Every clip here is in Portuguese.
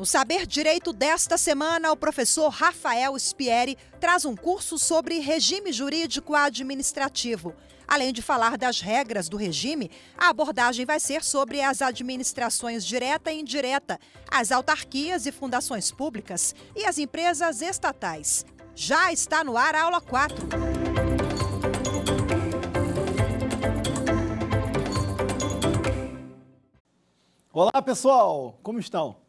No Saber Direito desta semana, o professor Rafael Spieri traz um curso sobre regime jurídico administrativo. Além de falar das regras do regime, a abordagem vai ser sobre as administrações direta e indireta, as autarquias e fundações públicas e as empresas estatais. Já está no ar a aula 4. Olá pessoal, como estão?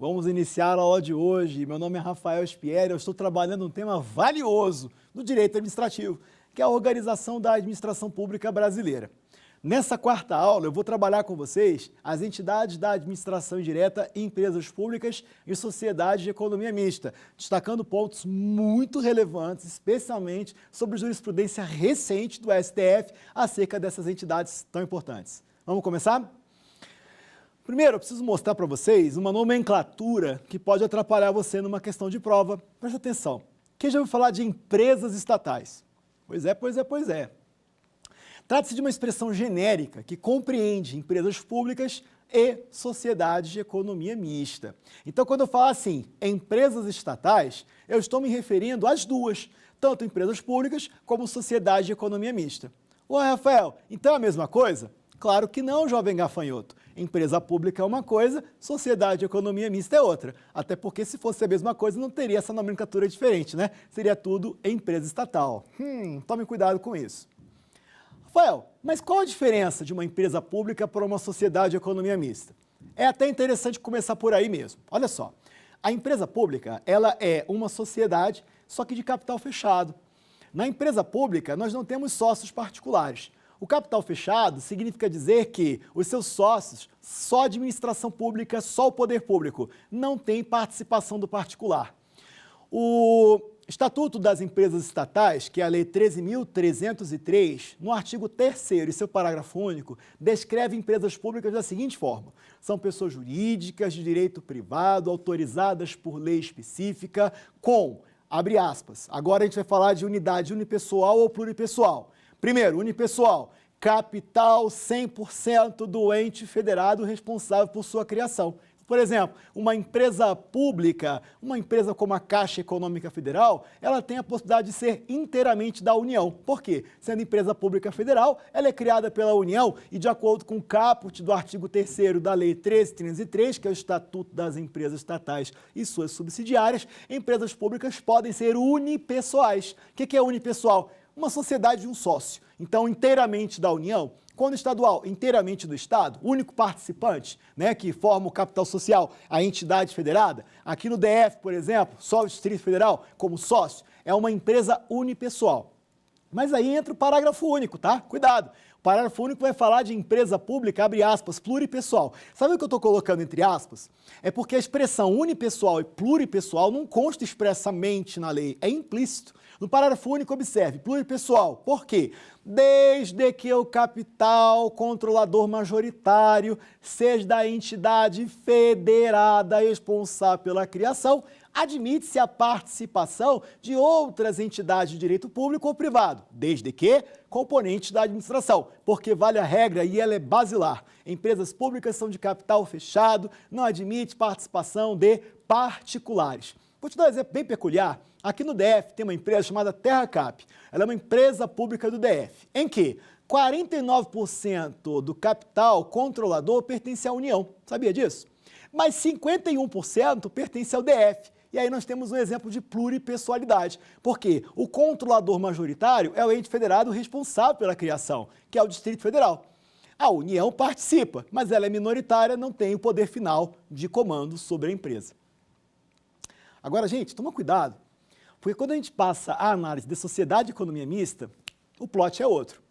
Vamos iniciar a aula de hoje. Meu nome é Rafael Spieri, eu estou trabalhando um tema valioso do direito administrativo, que é a organização da administração pública brasileira. Nessa quarta aula, eu vou trabalhar com vocês as entidades da administração indireta, empresas públicas e sociedades de economia mista, destacando pontos muito relevantes, especialmente sobre jurisprudência recente do STF acerca dessas entidades tão importantes. Vamos começar? Primeiro, eu preciso mostrar para vocês uma nomenclatura que pode atrapalhar você numa questão de prova. Presta atenção. Quem já ouviu falar de empresas estatais? Pois é. Trata-se de uma expressão genérica que compreende empresas públicas e sociedades de economia mista. Então, quando eu falo assim, empresas estatais, eu estou me referindo às duas, tanto empresas públicas como sociedades de economia mista. Ué, Rafael, então é a mesma coisa? Claro que não, jovem gafanhoto. Empresa pública é uma coisa, sociedade de economia mista é outra. Até porque se fosse a mesma coisa, não teria essa nomenclatura diferente, né? Seria tudo empresa estatal. Tome cuidado com isso. Rafael, mas qual a diferença de uma empresa pública para uma sociedade de economia mista? É até interessante começar por aí mesmo. Olha só, a empresa pública, ela é uma sociedade, só que de capital fechado. Na empresa pública, nós não temos sócios particulares. O capital fechado significa dizer que os seus sócios, só a administração pública, só o poder público, não tem participação do particular. O Estatuto das Empresas Estatais, que é a Lei 13.303, no artigo 3º e seu parágrafo único, descreve empresas públicas da seguinte forma: são pessoas jurídicas de direito privado, autorizadas por lei específica, com, abre aspas, agora a gente vai falar de unidade unipessoal ou pluripessoal. Primeiro, unipessoal, capital 100% do ente federado responsável por sua criação. Por exemplo, uma empresa pública, uma empresa como a Caixa Econômica Federal, ela tem a possibilidade de ser inteiramente da União. Por quê? Sendo empresa pública federal, ela é criada pela União e, de acordo com o caput do artigo 3º da Lei 13.303, que é o Estatuto das Empresas Estatais e suas subsidiárias, empresas públicas podem ser unipessoais. O que é unipessoal? Uma sociedade de um sócio, então inteiramente da União. Quando estadual, inteiramente do Estado, único participante, né, que forma o capital social, a entidade federada. Aqui no DF, por exemplo, só o Distrito Federal como sócio, é uma empresa unipessoal. Mas aí entra o parágrafo único, tá? Cuidado! O parágrafo único vai falar de empresa pública, abre aspas, pluripessoal. Sabe o que eu estou colocando entre aspas? É porque a expressão unipessoal e pluripessoal não consta expressamente na lei, é implícito. No parágrafo único, observe, pluripessoal. Por quê? Desde que o capital controlador majoritário seja da entidade federada responsável pela criação, admite-se a participação de outras entidades de direito público ou privado, desde que componentes da administração, porque vale a regra e ela é basilar. Empresas públicas são de capital fechado, não admite participação de particulares. Vou te dar um exemplo bem peculiar. Aqui no DF tem uma empresa chamada TerraCap. Ela é uma empresa pública do DF, em que 49% do capital controlador pertence à União. Sabia disso? Mas 51% pertence ao DF. E aí nós temos um exemplo de pluripessoalidade, porque o controlador majoritário é o ente federado responsável pela criação, que é o Distrito Federal. A União participa, mas ela é minoritária, não tem o poder final de comando sobre a empresa. Agora, gente, toma cuidado, porque quando a gente passa a análise de sociedade de economia mista, o plot é outro.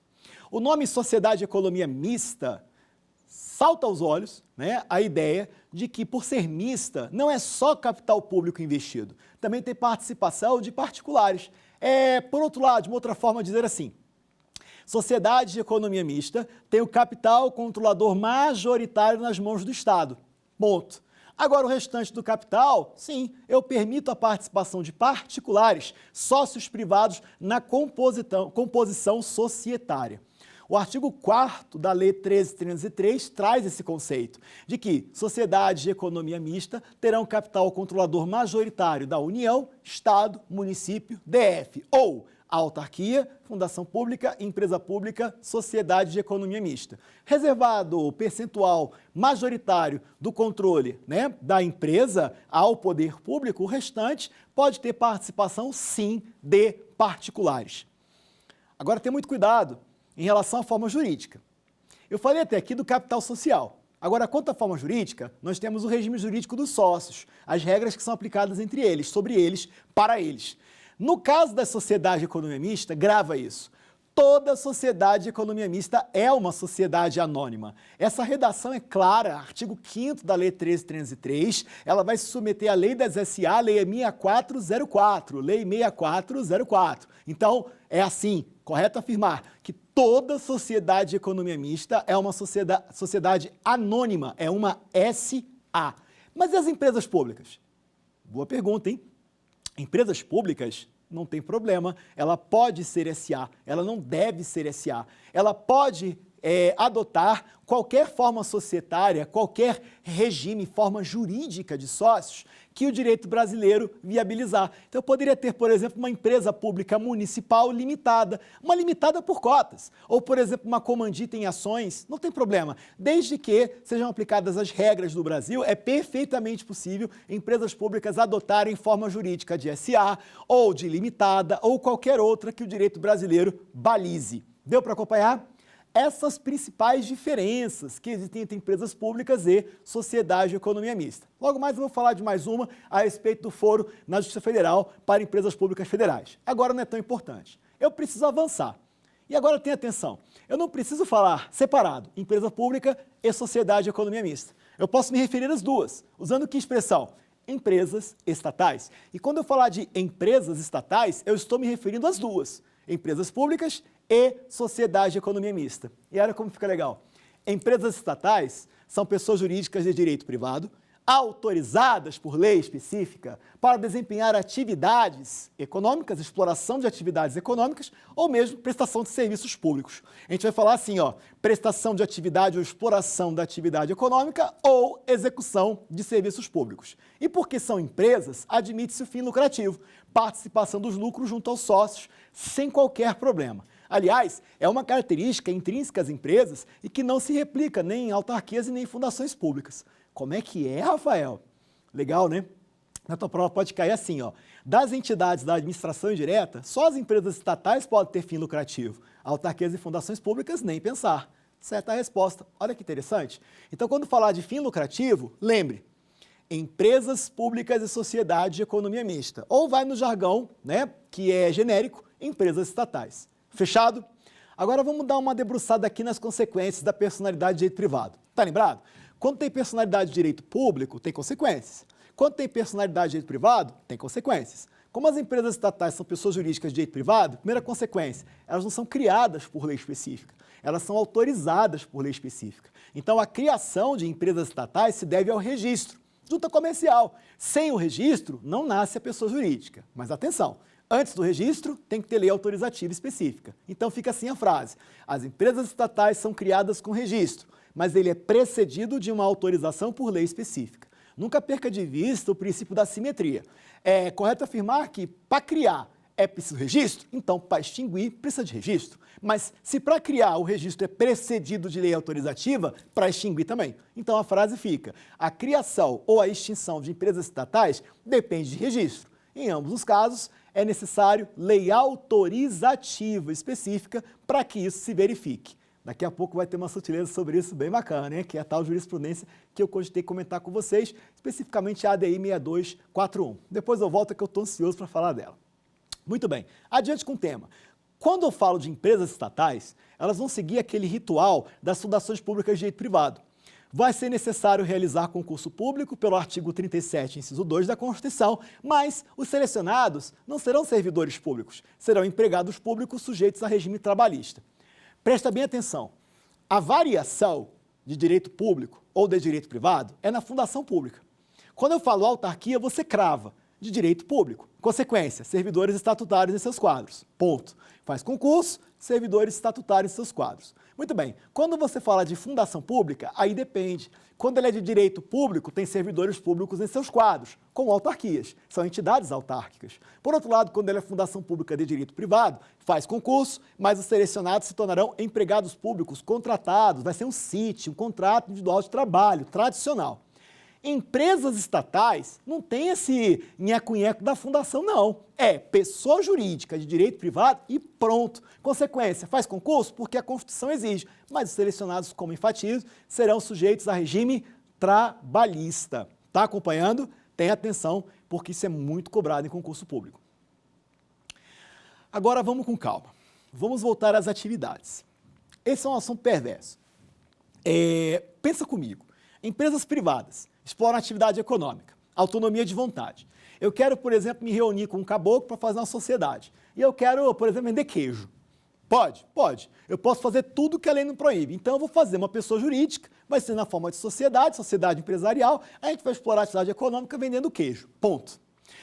O nome sociedade de economia mista salta aos olhos, né, a ideia de que, por ser mista, não é só capital público investido, também tem participação de particulares. Por outro lado, de uma outra forma de dizer assim, sociedade de economia mista tem o capital controlador majoritário nas mãos do Estado. Ponto. Agora, o restante do capital, sim, eu permito a participação de particulares, sócios privados na composição societária. O artigo 4º da Lei 13.303 traz esse conceito de que sociedades de economia mista terão capital controlador majoritário da União, Estado, município, DF ou autarquia, fundação pública, empresa pública, sociedade de economia mista. Reservado o percentual majoritário do controle, da empresa ao poder público, o restante pode ter participação, sim, de particulares. Agora, tem muito cuidado em relação à forma jurídica. Eu falei até aqui do capital social. Agora, quanto à forma jurídica, nós temos o regime jurídico dos sócios, as regras que são aplicadas entre eles, sobre eles, para eles. No caso da sociedade de economia mista, grava isso. Toda sociedade de economia mista é uma sociedade anônima. Essa redação é clara, artigo 5º da Lei 13.303, ela vai se submeter à Lei das SA, Lei 6404, Lei 6404. Então, é assim, correto afirmar que toda sociedade de economia mista é uma sociedade anônima, é uma SA. Mas e as empresas públicas? Boa pergunta, hein? Empresas públicas não tem problema, ela pode ser SA, ela não deve ser SA. Ela pode adotar qualquer forma societária, qualquer regime, forma jurídica de sócios que o direito brasileiro viabilizar. Então, eu poderia ter, por exemplo, uma empresa pública municipal limitada, uma limitada por cotas, ou, por exemplo, uma comandita em ações, não tem problema. Desde que sejam aplicadas as regras do Brasil, é perfeitamente possível empresas públicas adotarem forma jurídica de SA, ou de limitada, ou qualquer outra que o direito brasileiro balize. Deu para acompanhar? Essas principais diferenças que existem entre empresas públicas e sociedade de economia mista. Logo mais eu vou falar de mais uma a respeito do foro na Justiça Federal para empresas públicas federais. Agora não é tão importante. Eu preciso avançar. E agora tenha atenção, eu não preciso falar separado, empresa pública e sociedade de economia mista. Eu posso me referir às duas, usando que expressão? Empresas estatais. E quando eu falar de empresas estatais, eu estou me referindo às duas, empresas públicas e sociedade de economia mista. E olha como fica legal. Empresas estatais são pessoas jurídicas de direito privado, autorizadas por lei específica para desempenhar atividades econômicas, exploração de atividades econômicas ou mesmo prestação de serviços públicos. A gente vai falar assim, prestação de atividade ou exploração da atividade econômica ou execução de serviços públicos. E porque são empresas, admite-se o fim lucrativo, participação dos lucros junto aos sócios, sem qualquer problema. Aliás, é uma característica intrínseca às empresas e que não se replica nem em autarquias e nem em fundações públicas. Como é que é, Rafael? Legal, né? Na tua prova pode cair assim, das entidades da administração indireta, só as empresas estatais podem ter fim lucrativo. Autarquias e fundações públicas, nem pensar. Certa a resposta. Olha que interessante. Então, quando falar de fim lucrativo, lembre, empresas públicas e sociedade de economia mista. Ou vai no jargão, que é genérico, empresas estatais. Fechado? Agora vamos dar uma debruçada aqui nas consequências da personalidade de direito privado. Tá lembrado? Quando tem personalidade de direito público, tem consequências. Quando tem personalidade de direito privado, tem consequências. Como as empresas estatais são pessoas jurídicas de direito privado, primeira consequência, elas não são criadas por lei específica, elas são autorizadas por lei específica. Então, a criação de empresas estatais se deve ao registro, junta comercial. Sem o registro, não nasce a pessoa jurídica. Mas atenção, antes do registro, tem que ter lei autorizativa específica. Então, fica assim a frase. As empresas estatais são criadas com registro, mas ele é precedido de uma autorização por lei específica. Nunca perca de vista o princípio da simetria. É correto afirmar que, para criar, é preciso registro? Então, para extinguir, precisa de registro. Mas, se para criar o registro é precedido de lei autorizativa, para extinguir também. Então, a frase fica, a criação ou a extinção de empresas estatais depende de registro. Em ambos os casos, é necessário lei autorizativa específica para que isso se verifique. Daqui a pouco vai ter uma sutileza sobre isso bem bacana, que é a tal jurisprudência que eu cogitei comentar com vocês, especificamente a ADI 6241. Depois eu volto que eu estou ansioso para falar dela. Muito bem, adiante com o tema. Quando eu falo de empresas estatais, elas vão seguir aquele ritual das fundações públicas de direito privado. Vai ser necessário realizar concurso público pelo artigo 37, inciso 2 da Constituição, mas os selecionados não serão servidores públicos, serão empregados públicos sujeitos a regime trabalhista. Presta bem atenção, a variação de direito público ou de direito privado é na fundação pública. Quando eu falo autarquia, você crava, de direito público. Consequência, servidores estatutários em seus quadros. Ponto. Faz concurso, servidores estatutários em seus quadros. Muito bem, quando você fala de fundação pública, aí depende. Quando ele é de direito público, tem servidores públicos em seus quadros, como autarquias, são entidades autárquicas. Por outro lado, quando ele é fundação pública de direito privado, faz concurso, mas os selecionados se tornarão empregados públicos contratados, vai ser um CIT, um contrato individual de trabalho, tradicional. Empresas estatais não tem esse nheco-nheco da fundação, não. É pessoa jurídica de direito privado e pronto. Consequência, faz concurso porque a Constituição exige, mas os selecionados, como enfatizo, serão sujeitos a regime trabalhista. Está acompanhando? Tenha atenção, porque isso é muito cobrado em concurso público. Agora vamos com calma. Vamos voltar às atividades. Esse é um assunto perverso. Pensa comigo. Empresas privadas exploram atividade econômica, autonomia de vontade. Eu quero, por exemplo, me reunir com um caboclo para fazer uma sociedade. E eu quero, por exemplo, vender queijo. Pode? Pode. Eu posso fazer tudo que a lei não proíbe. Então, eu vou fazer uma pessoa jurídica, vai ser na forma de sociedade empresarial, a gente vai explorar a atividade econômica vendendo queijo. Ponto.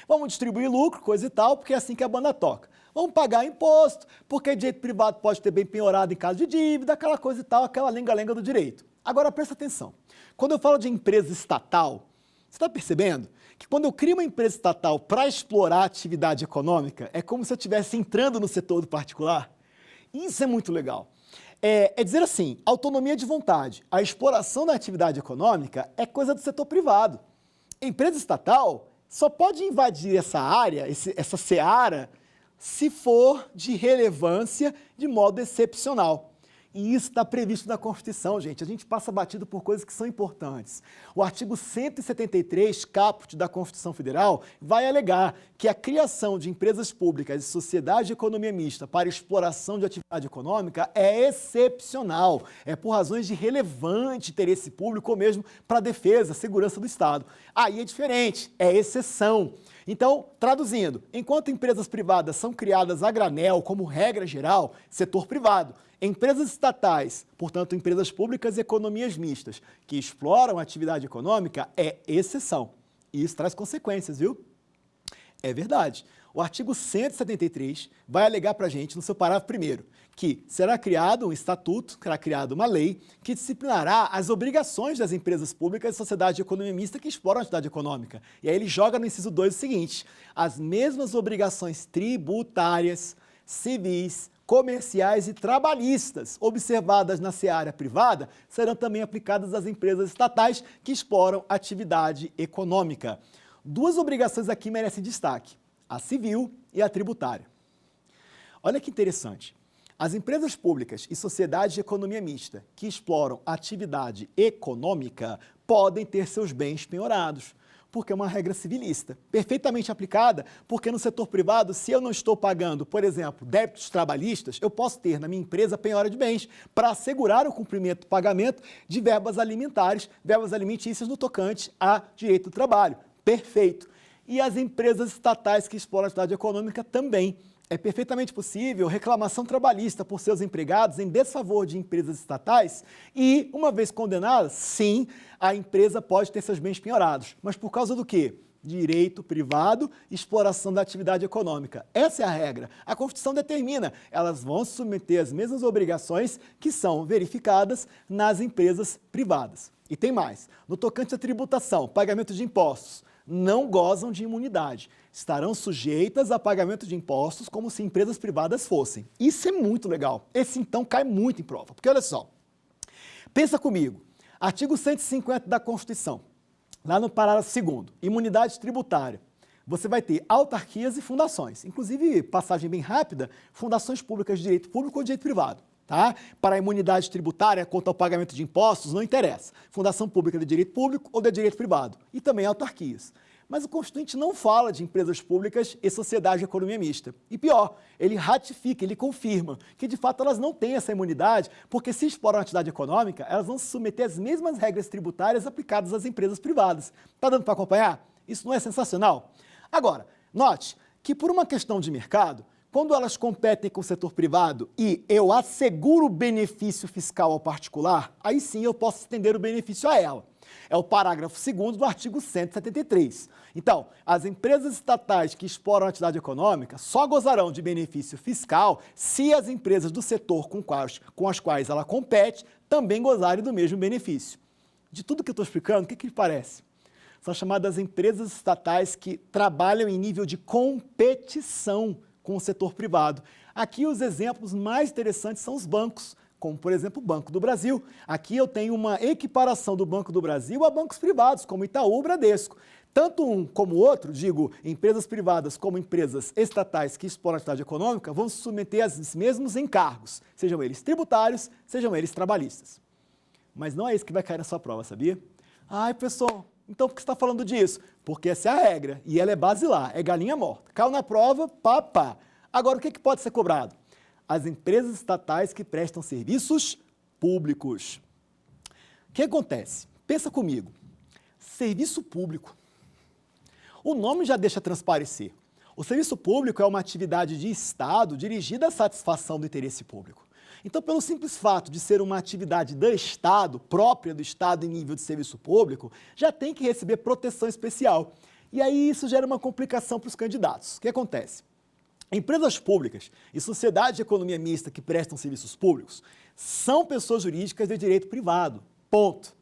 Vamos distribuir lucro, coisa e tal, porque é assim que a banda toca. Vamos pagar imposto, porque direito privado pode ter bem penhorado em caso de dívida, aquela coisa e tal, aquela lenga-lenga do direito. Agora, presta atenção. Quando eu falo de empresa estatal, você está percebendo que quando eu crio uma empresa estatal para explorar a atividade econômica, é como se eu estivesse entrando no setor do particular? Isso é muito legal. É dizer assim, autonomia de vontade, a exploração da atividade econômica é coisa do setor privado. Empresa estatal só pode invadir essa área, essa seara, se for de relevância de modo excepcional. E isso está previsto na Constituição, gente. A gente passa batido por coisas que são importantes. O artigo 173, caput da Constituição Federal, vai alegar que a criação de empresas públicas e sociedade de economia mista para exploração de atividade econômica é excepcional. É por razões de relevante interesse público ou mesmo para a defesa, segurança do Estado. Aí é diferente, é exceção. Então, traduzindo, enquanto empresas privadas são criadas a granel, como regra geral, setor privado, empresas estatais, portanto, empresas públicas e economias mistas, que exploram a atividade econômica, é exceção. E isso traz consequências, viu? É verdade. O artigo 173 vai alegar para a gente, no seu parágrafo 1º, que será criado um estatuto, será criada uma lei que disciplinará as obrigações das empresas públicas e sociedade de economia mista que exploram a atividade econômica. E aí ele joga no inciso 2 o seguinte: as mesmas obrigações tributárias, civis, comerciais e trabalhistas observadas na seara privada serão também aplicadas às empresas estatais que exploram atividade econômica. Duas obrigações aqui merecem destaque: a civil e a tributária. Olha que interessante. As empresas públicas e sociedades de economia mista que exploram atividade econômica podem ter seus bens penhorados, porque é uma regra civilista, perfeitamente aplicada, porque no setor privado, se eu não estou pagando, por exemplo, débitos trabalhistas, eu posso ter na minha empresa penhora de bens para assegurar o cumprimento do pagamento de verbas alimentares, verbas alimentícias no tocante a direito do trabalho. Perfeito. E as empresas estatais que exploram a atividade econômica também. É perfeitamente possível reclamação trabalhista por seus empregados em desfavor de empresas estatais e, uma vez condenada, sim, a empresa pode ter seus bens penhorados. Mas por causa do quê? Direito privado, exploração da atividade econômica. Essa é a regra. A Constituição determina. Elas vão se submeter às mesmas obrigações que são verificadas nas empresas privadas. E tem mais. No tocante à tributação, pagamento de impostos, não gozam de imunidade. Estarão sujeitas a pagamento de impostos como se empresas privadas fossem. Isso é muito legal. Esse, então, cai muito em prova. Porque, olha só, pensa comigo. Artigo 150 da Constituição, lá no parágrafo 2º, imunidade tributária. Você vai ter autarquias e fundações. Inclusive, passagem bem rápida, fundações públicas de direito público ou de direito privado. Tá? Para a imunidade tributária quanto ao pagamento de impostos, não interessa. Fundação pública de direito público ou de direito privado. E também autarquias. Mas o Constituinte não fala de empresas públicas e sociedade de economia mista. E pior, ele ratifica, ele confirma que de fato elas não têm essa imunidade, porque se exploram a atividade econômica, elas vão se submeter às mesmas regras tributárias aplicadas às empresas privadas. Está dando para acompanhar? Isso não é sensacional? Agora, note que por uma questão de mercado, quando elas competem com o setor privado e eu asseguro o benefício fiscal ao particular, aí sim eu posso estender o benefício a ela. É o parágrafo 2º do artigo 173. Então, as empresas estatais que exploram a atividade econômica só gozarão de benefício fiscal se as empresas do setor com as quais ela compete também gozarem do mesmo benefício. De tudo que eu estou explicando, o que lhe parece? São chamadas empresas estatais que trabalham em nível de competição com o setor privado. Aqui os exemplos mais interessantes são os bancos, como, por exemplo, o Banco do Brasil. Aqui eu tenho uma equiparação do Banco do Brasil a bancos privados, como Itaú ou Bradesco. Tanto um como o outro, digo, empresas privadas como empresas estatais que exploram a atividade econômica, vão se submeter aos mesmos encargos, sejam eles tributários, sejam eles trabalhistas. Mas não é isso que vai cair na sua prova, sabia? Ai, pessoal, então por que você está falando disso? Porque essa é a regra e ela é basilar, é galinha morta. Caiu na prova, pá. Agora, o que pode ser cobrado? As empresas estatais que prestam serviços públicos. O que acontece? Pensa comigo. Serviço público. O nome já deixa transparecer. O serviço público é uma atividade de Estado dirigida à satisfação do interesse público. Então, pelo simples fato de ser uma atividade do Estado, própria do Estado em nível de serviço público, já tem que receber proteção especial. E aí isso gera uma complicação para os candidatos. O que acontece? Empresas públicas e sociedades de economia mista que prestam serviços públicos são pessoas jurídicas de direito privado, ponto.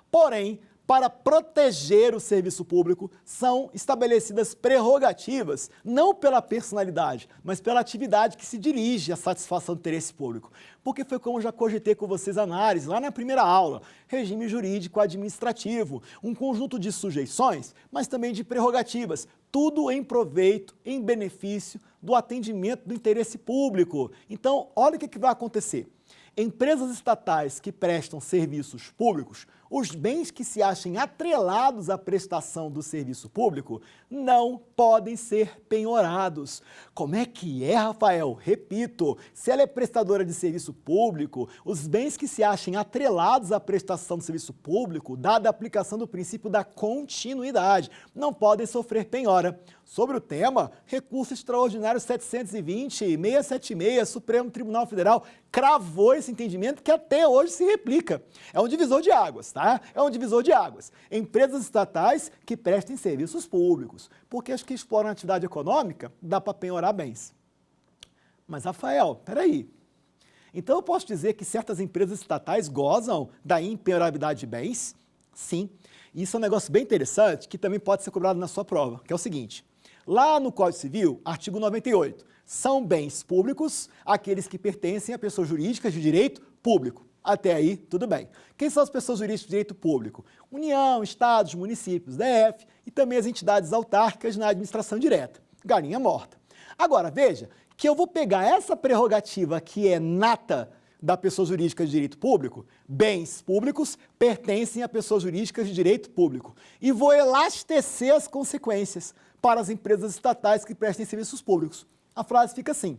Porém, para proteger o serviço público, são estabelecidas prerrogativas, não pela personalidade, mas pela atividade que se dirige à satisfação do interesse público. Porque foi como eu já cogitei com vocês a análise, lá na primeira aula, regime jurídico administrativo, um conjunto de sujeições, mas também de prerrogativas, tudo em proveito, em benefício do atendimento do interesse público. Então, olha o que vai acontecer. Empresas estatais que prestam serviços públicos, os bens que se achem atrelados à prestação do serviço público não podem ser penhorados. Como é que é, Rafael? Repito, se ela é prestadora de serviço público, os bens que se achem atrelados à prestação do serviço público, dada a aplicação do princípio da continuidade, não podem sofrer penhora. Sobre o tema, recurso extraordinário 720-676, Supremo Tribunal Federal, cravou esse entendimento que até hoje se replica. É um divisor de águas, tá? É um divisor de águas. Empresas estatais que prestem serviços públicos, porque as que exploram a atividade econômica, dá para penhorar bens. Mas, Rafael, peraí. Então eu posso dizer que certas empresas estatais gozam da impenhorabilidade de bens? Sim. Isso é um negócio bem interessante que também pode ser cobrado na sua prova, que é o seguinte. Lá no Código Civil, artigo 98, são bens públicos aqueles que pertencem a pessoas jurídicas de direito público. Até aí, tudo bem. Quem são as pessoas jurídicas de direito público? União, estados, municípios, DF e também as entidades autárquicas na administração direta. Galinha morta. Agora, veja que eu vou pegar essa prerrogativa que é nata da pessoa jurídica de direito público, bens públicos pertencem a pessoas jurídicas de direito público, e vou elastecer as consequências para as empresas estatais que prestem serviços públicos. A frase fica assim: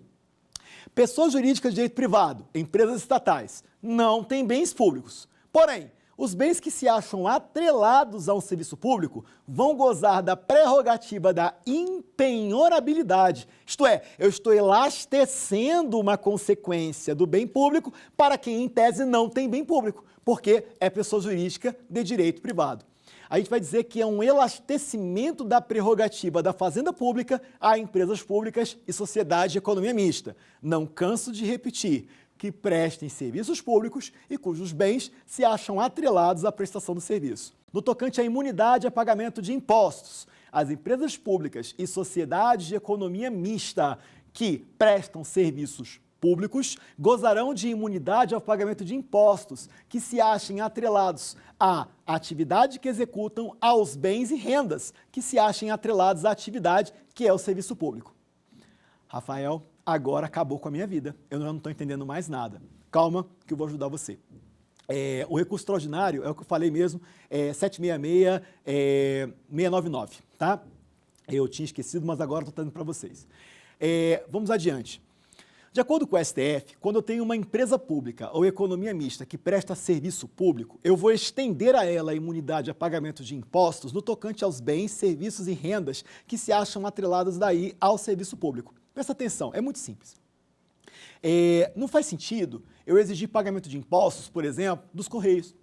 pessoas jurídicas de direito privado, empresas estatais, não têm bens públicos. Porém, os bens que se acham atrelados a um serviço público vão gozar da prerrogativa da impenhorabilidade. Isto é, eu estou elastecendo uma consequência do bem público para quem, em tese, não tem bem público, porque é pessoa jurídica de direito privado. A gente vai dizer que é um elastecimento da prerrogativa da fazenda pública a empresas públicas e sociedade de economia mista. Não canso de repetir que prestem serviços públicos e cujos bens se acham atrelados à prestação do serviço. No tocante à imunidade a pagamento de impostos, as empresas públicas e sociedades de economia mista que prestam serviços públicos gozarão de imunidade ao pagamento de impostos que se achem atrelados à atividade que executam, aos bens e rendas que se achem atrelados à atividade que é o serviço público. Rafael, agora acabou com a minha vida. Eu não estou entendendo mais nada. Calma, que eu vou ajudar você. O recurso extraordinário é o que eu falei mesmo, 766-699, tá? Eu tinha esquecido, mas agora estou trazendo para vocês. Vamos adiante. De acordo com o STF, quando eu tenho uma empresa pública ou economia mista que presta serviço público, eu vou estender a ela a imunidade a pagamento de impostos no tocante aos bens, serviços e rendas que se acham atrelados daí ao serviço público. Presta atenção, é muito simples. Não faz sentido eu exigir pagamento de impostos, por exemplo, dos Correios.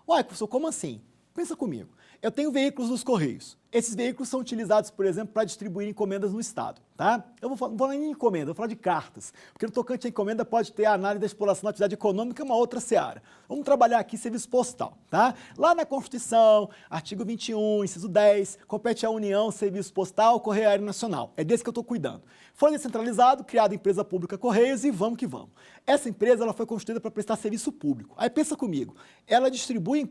Uai, professor, como assim? Pensa comigo, eu tenho veículos dos Correios. Esses veículos são utilizados, por exemplo, para distribuir encomendas no Estado, tá? Eu não vou falar nem de encomenda, eu vou falar de cartas, porque no tocante à encomenda pode ter a análise da exploração da atividade econômica, uma outra seara. Vamos trabalhar aqui serviço postal, tá? Lá na Constituição, artigo 21, inciso 10, compete à União Serviço Postal, Correio Aéreo Nacional. É desse que eu estou cuidando. Foi descentralizado, criada a empresa pública Correios e vamos que vamos. Essa empresa ela foi constituída para prestar serviço público. Aí pensa comigo, ela distribui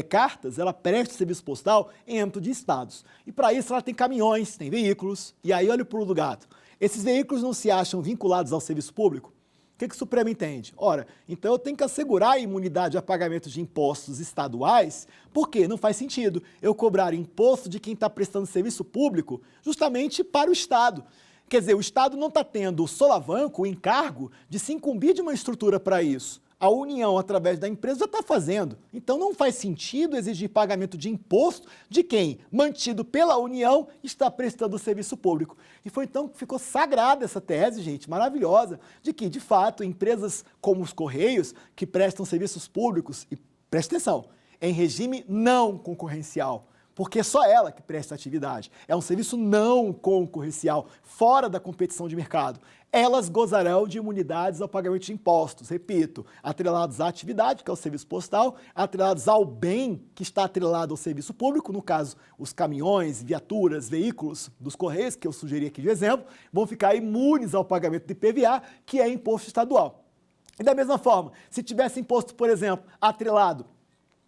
cartas, ela presta serviço postal em âmbito de estados. E para isso ela tem caminhões, tem veículos. E aí olha o pulo do gato. Esses veículos não se acham vinculados ao serviço público? O que o Supremo entende? Ora, então eu tenho que assegurar a imunidade a pagamento de impostos estaduais, porque não faz sentido eu cobrar imposto de quem está prestando serviço público justamente para o Estado. Quer dizer, o Estado não está tendo o solavanco, o encargo de se incumbir de uma estrutura para isso. A União, através da empresa, já está fazendo. Então, não faz sentido exigir pagamento de imposto de quem, mantido pela União, está prestando serviço público. E foi então que ficou sagrada essa tese, gente, maravilhosa, de que, de fato, empresas como os Correios, que prestam serviços públicos, e presta atenção, em regime não concorrencial, porque é só ela que presta atividade. É um serviço não concorrencial, fora da competição de mercado. Elas gozarão de imunidades ao pagamento de impostos, repito, atrelados à atividade, que é o serviço postal, atrelados ao bem que está atrelado ao serviço público, no caso, os caminhões, viaturas, veículos dos Correios, que eu sugeri aqui de exemplo, vão ficar imunes ao pagamento de IPVA, que é imposto estadual. E da mesma forma, se tivesse imposto, por exemplo, atrelado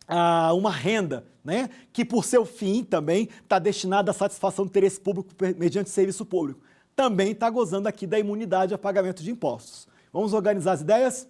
a uma renda, né, que por seu fim também está destinada à satisfação do interesse público mediante serviço público, também está gozando aqui da imunidade a pagamento de impostos. Vamos organizar as ideias?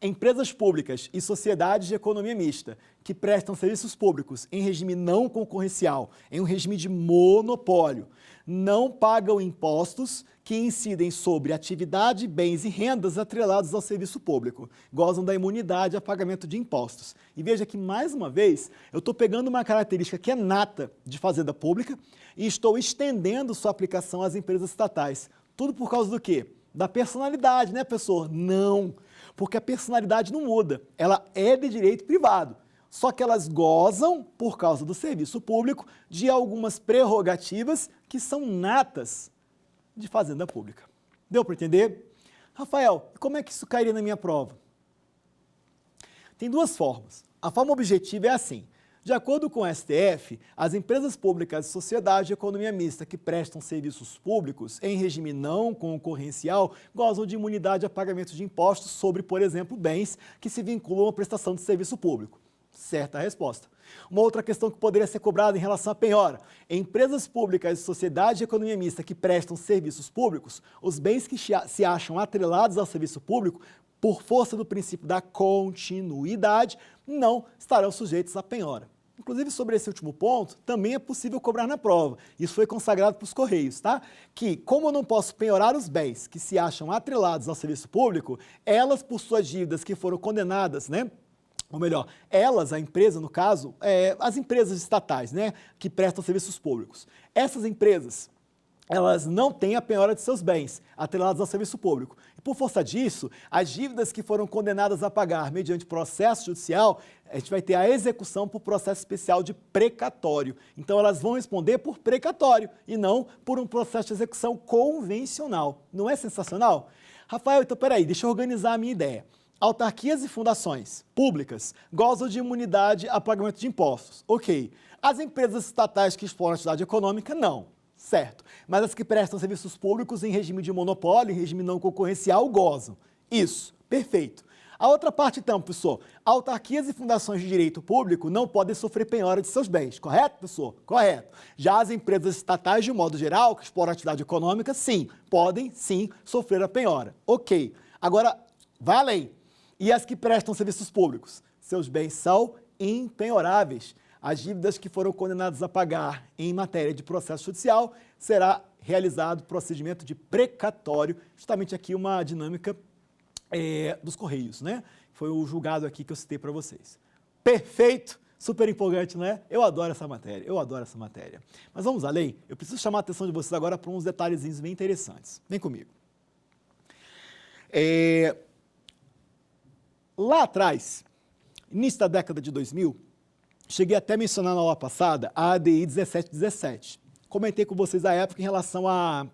Empresas públicas e sociedades de economia mista que prestam serviços públicos em regime não concorrencial, em um regime de monopólio, não pagam impostos que incidem sobre atividade, bens e rendas atrelados ao serviço público. Gozam da imunidade a pagamento de impostos. E veja que, mais uma vez, eu estou pegando uma característica que é nata de fazenda pública e estou estendendo sua aplicação às empresas estatais. Tudo por causa do quê? Da personalidade, né, professor? Não, porque a personalidade não muda. Ela é de direito privado. Só que elas gozam, por causa do serviço público, de algumas prerrogativas que são natas de fazenda pública. Deu para entender? Rafael, como é que isso cairia na minha prova? Tem duas formas. A forma objetiva é assim. De acordo com o STF, as empresas públicas e sociedades de economia mista que prestam serviços públicos em regime não concorrencial gozam de imunidade a pagamento de impostos sobre, por exemplo, bens que se vinculam à prestação de serviço público. Certa resposta. Uma outra questão que poderia ser cobrada em relação à penhora. Empresas públicas e sociedades de economia mista que prestam serviços públicos, os bens que se acham atrelados ao serviço público, por força do princípio da continuidade, não estarão sujeitos à penhora. Inclusive, sobre esse último ponto, também é possível cobrar na prova. Isso foi consagrado para os Correios, tá? Que, como eu não posso penhorar os bens que se acham atrelados ao serviço público, elas, por suas dívidas que foram condenadas, né? Ou melhor, elas, a empresa, no caso, as empresas estatais, né, que prestam serviços públicos. Essas empresas, elas não têm a penhora de seus bens atrelados ao serviço público. E por força disso, as dívidas que foram condenadas a pagar mediante processo judicial, a gente vai ter a execução por processo especial de precatório. Então, elas vão responder por precatório e não por um processo de execução convencional. Não é sensacional? Rafael, então peraí, deixa eu organizar a minha ideia. Autarquias e fundações públicas gozam de imunidade a pagamento de impostos. Ok. As empresas estatais que exploram a atividade econômica, não. Certo. Mas as que prestam serviços públicos em regime de monopólio, em regime não concorrencial, gozam. Isso. Perfeito. A outra parte, então, professor, autarquias e fundações de direito público não podem sofrer penhora de seus bens, correto, professor? Correto. Já as empresas estatais, de modo geral, que exploram a atividade econômica, sim, podem, sim, sofrer a penhora. Ok. Agora, vai além. E as que prestam serviços públicos? Seus bens são impenhoráveis. As dívidas que foram condenadas a pagar em matéria de processo judicial será realizado procedimento de precatório, justamente aqui uma dinâmica dos Correios, né? Foi o julgado aqui que eu citei para vocês. Perfeito! Super empolgante, não é? Eu adoro essa matéria, eu adoro essa matéria. Mas vamos além? Eu preciso chamar a atenção de vocês agora para uns detalhezinhos bem interessantes. Vem comigo. Lá atrás, início da década de 2000, cheguei até a mencionar na aula passada a ADI 1717. Comentei com vocês à época em relação à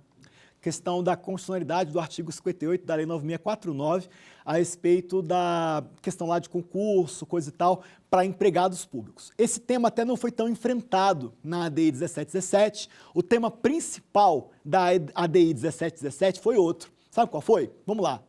questão da constitucionalidade do artigo 58 da Lei 9649, a respeito da questão lá de concurso, coisa e tal, para empregados públicos. Esse tema até não foi tão enfrentado na ADI 1717. O tema principal da ADI 1717 foi outro. Sabe qual foi? Vamos lá.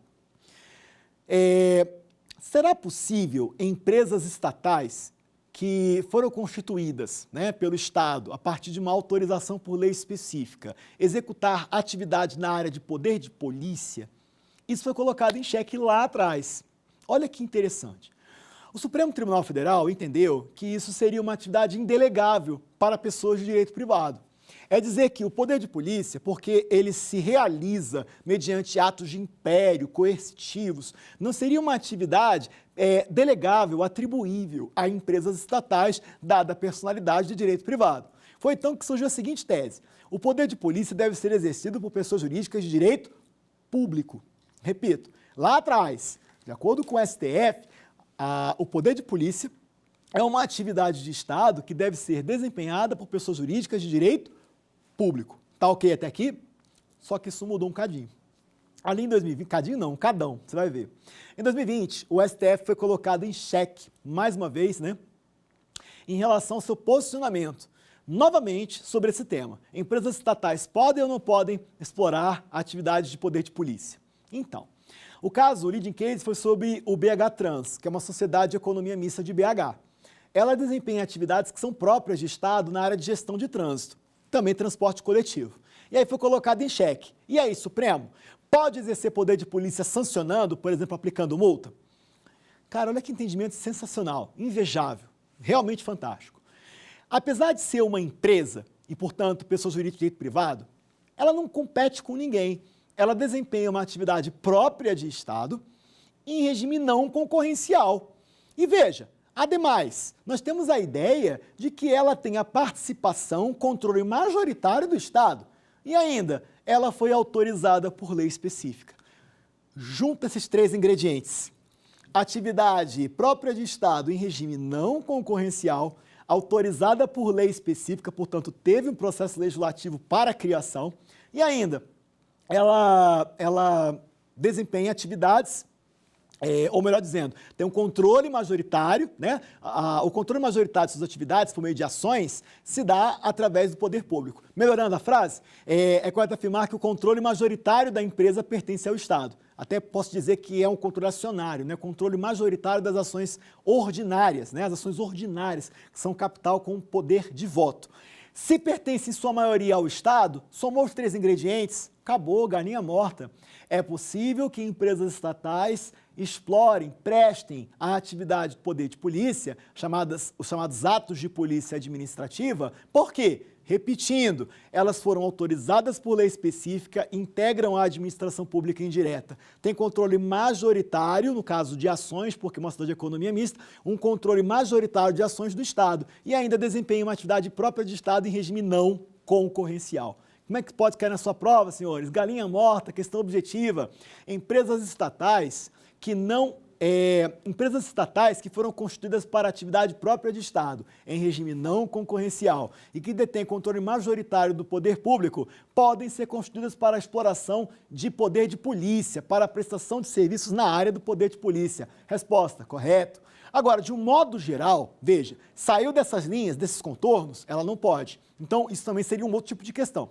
Será possível empresas estatais que foram constituídas, né, pelo Estado a partir de uma autorização por lei específica, executar atividade na área de poder de polícia? Isso foi colocado em xeque lá atrás. Olha que interessante. O Supremo Tribunal Federal entendeu que isso seria uma atividade indelegável para pessoas de direito privado. É dizer que o poder de polícia, porque ele se realiza mediante atos de império, coercitivos, não seria uma atividade delegável, atribuível a empresas estatais, dada a personalidade de direito privado. Foi então que surgiu a seguinte tese: o poder de polícia deve ser exercido por pessoas jurídicas de direito público. Repito, lá atrás, de acordo com o STF, o poder de polícia é uma atividade de Estado que deve ser desempenhada por pessoas jurídicas de direito público. Tá ok até aqui? Só que isso mudou um cadinho. Ali em 2020, cadinho não, um cadão, você vai ver. Em 2020, o STF foi colocado em xeque, mais uma vez, né, em relação ao seu posicionamento, novamente, sobre esse tema. Empresas estatais podem ou não podem explorar a atividade de poder de polícia? Então, o caso, o leading case, foi sobre o BH Trans, que é uma sociedade de economia mista de BH. Ela desempenha atividades que são próprias de Estado na área de gestão de trânsito, também transporte coletivo. E aí foi colocado em xeque. E aí, Supremo, pode exercer poder de polícia sancionando, por exemplo, aplicando multa? Cara, olha que entendimento sensacional, invejável, realmente fantástico. Apesar de ser uma empresa e, portanto, pessoa jurídica de direito privado, ela não compete com ninguém. Ela desempenha uma atividade própria de Estado em regime não concorrencial. E veja, ademais, nós temos a ideia de que ela tem a participação, controle majoritário do Estado. E ainda, ela foi autorizada por lei específica. Junta esses três ingredientes: atividade própria de Estado em regime não concorrencial, autorizada por lei específica, portanto, teve um processo legislativo para a criação, e ainda, ela desempenha atividades, ou melhor dizendo, tem um controle majoritário, né? O controle majoritário de suas atividades, por meio de ações, se dá através do poder público. Melhorando a frase, é correto afirmar que o controle majoritário da empresa pertence ao Estado. Até posso dizer que é um controle acionário, né? Controle majoritário das ações ordinárias, né? As ações ordinárias, que são capital com poder de voto. Se pertence em sua maioria ao Estado, somou os três ingredientes, acabou, galinha morta. É possível que empresas estatais explorem, prestem a atividade de poder de polícia, os chamados atos de polícia administrativa. Por quê? Repetindo, elas foram autorizadas por lei específica, integram a administração pública indireta, tem controle majoritário, no caso de ações, porque é uma cidade de economia mista, um controle majoritário de ações do Estado e ainda desempenham uma atividade própria de Estado em regime não concorrencial. Como é que pode cair na sua prova, senhores? Galinha morta, questão objetiva. Empresas estatais que foram constituídas para atividade própria de Estado, em regime não concorrencial e que detêm controle majoritário do poder público, podem ser constituídas para a exploração de poder de polícia, para a prestação de serviços na área do poder de polícia. Resposta, correto. Agora, de um modo geral, veja, saiu dessas linhas, desses contornos, ela não pode. Então, isso também seria um outro tipo de questão.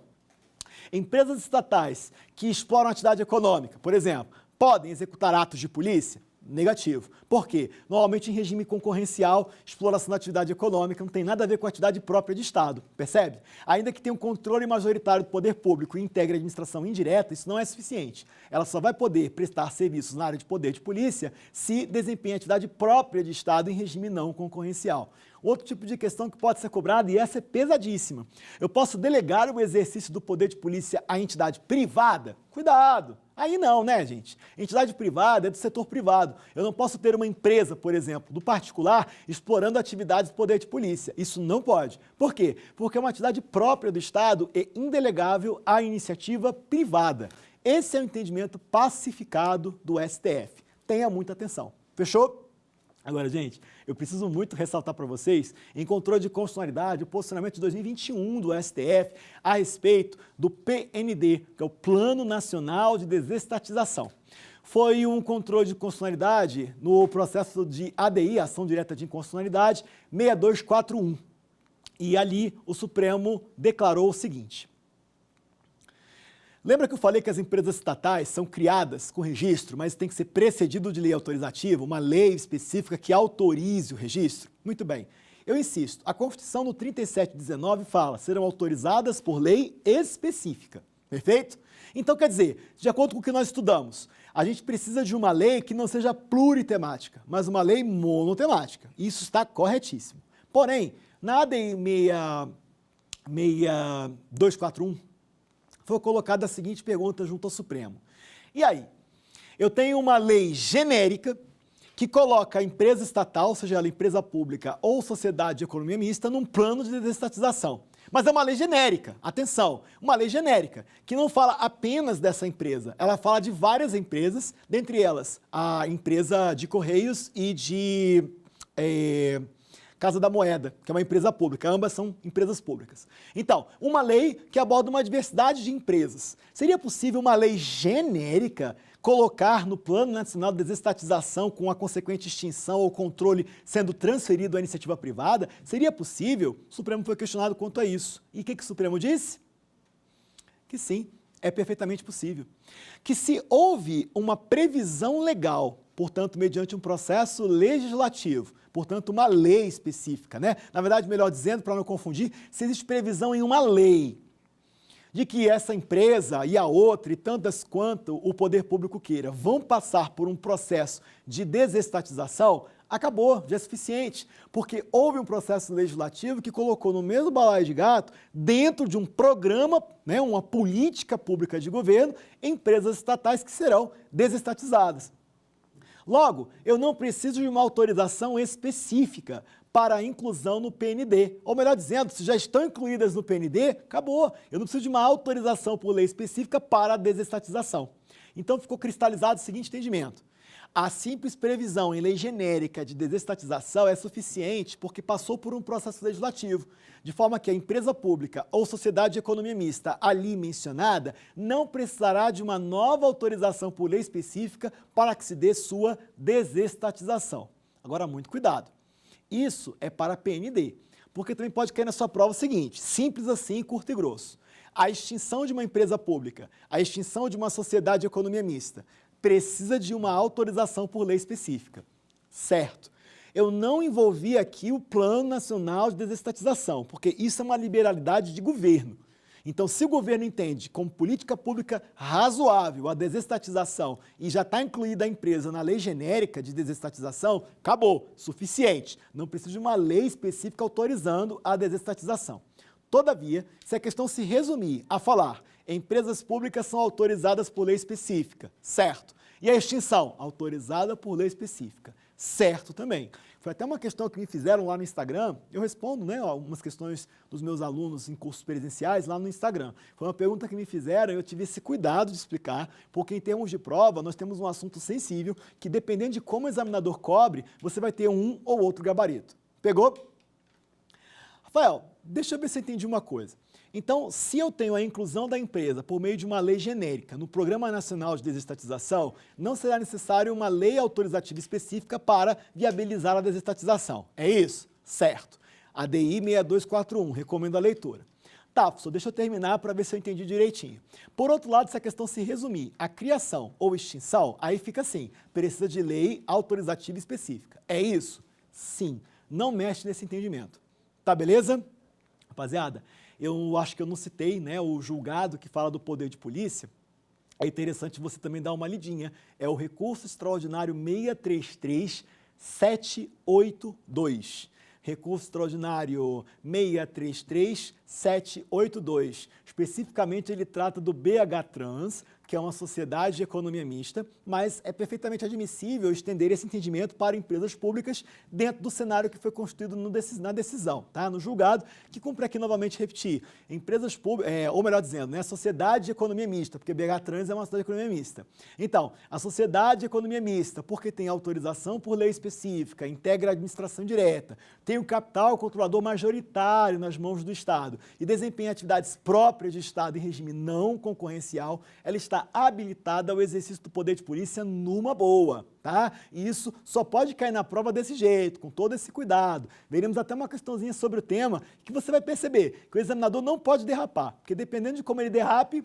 Empresas estatais que exploram atividade econômica, por exemplo, podem executar atos de polícia? Negativo. Por quê? Normalmente em regime concorrencial, exploração da atividade econômica não tem nada a ver com a atividade própria de Estado, percebe? Ainda que tenha um controle majoritário do poder público e integre a administração indireta, isso não é suficiente. Ela só vai poder prestar serviços na área de poder de polícia se desempenha atividade própria de Estado em regime não concorrencial. Outro tipo de questão que pode ser cobrada, e essa é pesadíssima. Eu posso delegar o exercício do poder de polícia à entidade privada? Cuidado! Aí não, né, gente? Entidade privada é do setor privado. Eu não posso ter uma empresa, por exemplo, do particular, explorando atividades do poder de polícia. Isso não pode. Por quê? Porque é uma atividade própria do Estado e indelegável à iniciativa privada. Esse é o entendimento pacificado do STF. Tenha muita atenção. Fechou? Agora, gente, eu preciso muito ressaltar para vocês, em controle de constitucionalidade, o posicionamento de 2021 do STF a respeito do PND, que é o Plano Nacional de Desestatização. Foi um controle de constitucionalidade no processo de ADI, Ação Direta de Inconstitucionalidade, 6241. E ali o Supremo declarou o seguinte. Lembra que eu falei que as empresas estatais são criadas com registro, mas tem que ser precedido de lei autorizativa, uma lei específica que autorize o registro? Muito bem. Eu insisto, a Constituição no 3719 fala, serão autorizadas por lei específica. Perfeito? Então, quer dizer, de acordo com o que nós estudamos, a gente precisa de uma lei que não seja pluritemática, mas uma lei monotemática. Isso está corretíssimo. Porém, na ADI 6241, foi colocada a seguinte pergunta junto ao Supremo. E aí? Eu tenho uma lei genérica que coloca a empresa estatal, seja ela empresa pública ou sociedade de economia mista, num plano de desestatização. Mas é uma lei genérica, atenção, uma lei genérica, que não fala apenas dessa empresa, ela fala de várias empresas, dentre elas a empresa de Correios e de Casa da Moeda, que é uma empresa pública, ambas são empresas públicas. Então, uma lei que aborda uma diversidade de empresas. Seria possível uma lei genérica colocar no Plano Nacional de Desestatização com a consequente extinção ou controle sendo transferido à iniciativa privada? Seria possível? O Supremo foi questionado quanto a isso. E o que o Supremo disse? Que sim, é perfeitamente possível. Que se houve uma previsão legal, portanto, mediante um processo legislativo, portanto, uma lei específica, né? Na verdade, melhor dizendo, para não confundir, se existe previsão em uma lei de que essa empresa e a outra, e tantas quanto o poder público queira, vão passar por um processo de desestatização, acabou, já é suficiente, porque houve um processo legislativo que colocou no mesmo balaio de gato, dentro de um programa, né, uma política pública de governo, empresas estatais que serão desestatizadas. Logo, eu não preciso de uma autorização específica para a inclusão no PND. Ou melhor dizendo, se já estão incluídas no PND, acabou. Eu não preciso de uma autorização por lei específica para a desestatização. Então ficou cristalizado o seguinte entendimento. A simples previsão em lei genérica de desestatização é suficiente porque passou por um processo legislativo, de forma que a empresa pública ou sociedade de economia mista ali mencionada não precisará de uma nova autorização por lei específica para que se dê sua desestatização. Agora, muito cuidado. Isso é para PND, porque também pode cair na sua prova o seguinte, simples assim, curto e grosso. A extinção de uma empresa pública, a extinção de uma sociedade de economia mista, precisa de uma autorização por lei específica. Certo. Eu não envolvi aqui o Plano Nacional de Desestatização, porque isso é uma liberalidade de governo. Então, se o governo entende como política pública razoável a desestatização e já está incluída a empresa na lei genérica de desestatização, acabou, suficiente. Não precisa de uma lei específica autorizando a desestatização. Todavia, se a questão se resumir a falar empresas públicas são autorizadas por lei específica, certo. E a extinção, autorizada por lei específica, certo também. Foi até uma questão que me fizeram lá no Instagram, eu respondo, né, algumas questões dos meus alunos em cursos presenciais lá no Instagram. Foi uma pergunta que me fizeram e eu tive esse cuidado de explicar, porque em termos de prova, nós temos um assunto sensível que dependendo de como o examinador cobre, você vai ter um ou outro gabarito. Pegou? Rafael, deixa eu ver se eu entendi uma coisa. Então, se eu tenho a inclusão da empresa por meio de uma lei genérica no Programa Nacional de Desestatização, não será necessário uma lei autorizativa específica para viabilizar a desestatização. É isso? Certo. ADI 6241, recomendo a leitura. Tá, professor, deixa eu terminar para ver se eu entendi direitinho. Por outro lado, se a questão se resumir a criação ou extinção, aí fica assim, precisa de lei autorizativa específica. É isso? Sim. Não mexe nesse entendimento. Tá, beleza? Rapaziada, eu acho que eu não citei, né, o julgado que fala do poder de polícia. É interessante você também dar uma lidinha. É o recurso extraordinário 633782. Recurso extraordinário 633782. Especificamente, ele trata do BH Trans, que é uma sociedade de economia mista, mas é perfeitamente admissível estender esse entendimento para empresas públicas dentro do cenário que foi construído na decisão, tá? No julgado, que cumpre aqui novamente repetir, empresas públicas, ou melhor dizendo, né, sociedade de economia mista, porque BH Trans é uma sociedade de economia mista. Então, a sociedade de economia mista, porque tem autorização por lei específica, integra a administração direta, tem o capital controlador majoritário nas mãos do Estado e desempenha atividades próprias de Estado em regime não concorrencial, ela está habilitada ao exercício do poder de polícia numa boa, tá? E isso só pode cair na prova desse jeito, com todo esse cuidado. Veremos até uma questãozinha sobre o tema que você vai perceber que o examinador não pode derrapar, porque dependendo de como ele derrape,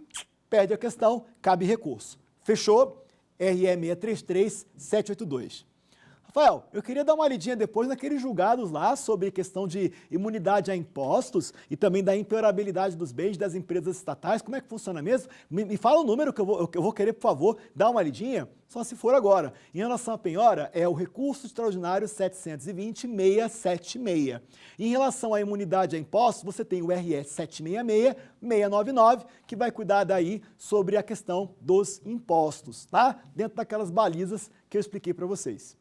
perde a questão, cabe recurso. Fechou? RE 633-782. Rafael, eu queria dar uma lidinha depois naqueles julgados lá sobre questão de imunidade a impostos e também da impenhorabilidade dos bens das empresas estatais. Como é que funciona mesmo? Me fala o número que eu vou querer, por favor, dar uma lidinha, só se for agora. Em relação à penhora, é o recurso extraordinário 720-676. Em relação à imunidade a impostos, você tem o RS 766-699, que vai cuidar daí sobre a questão dos impostos, tá? Dentro daquelas balizas que eu expliquei para vocês.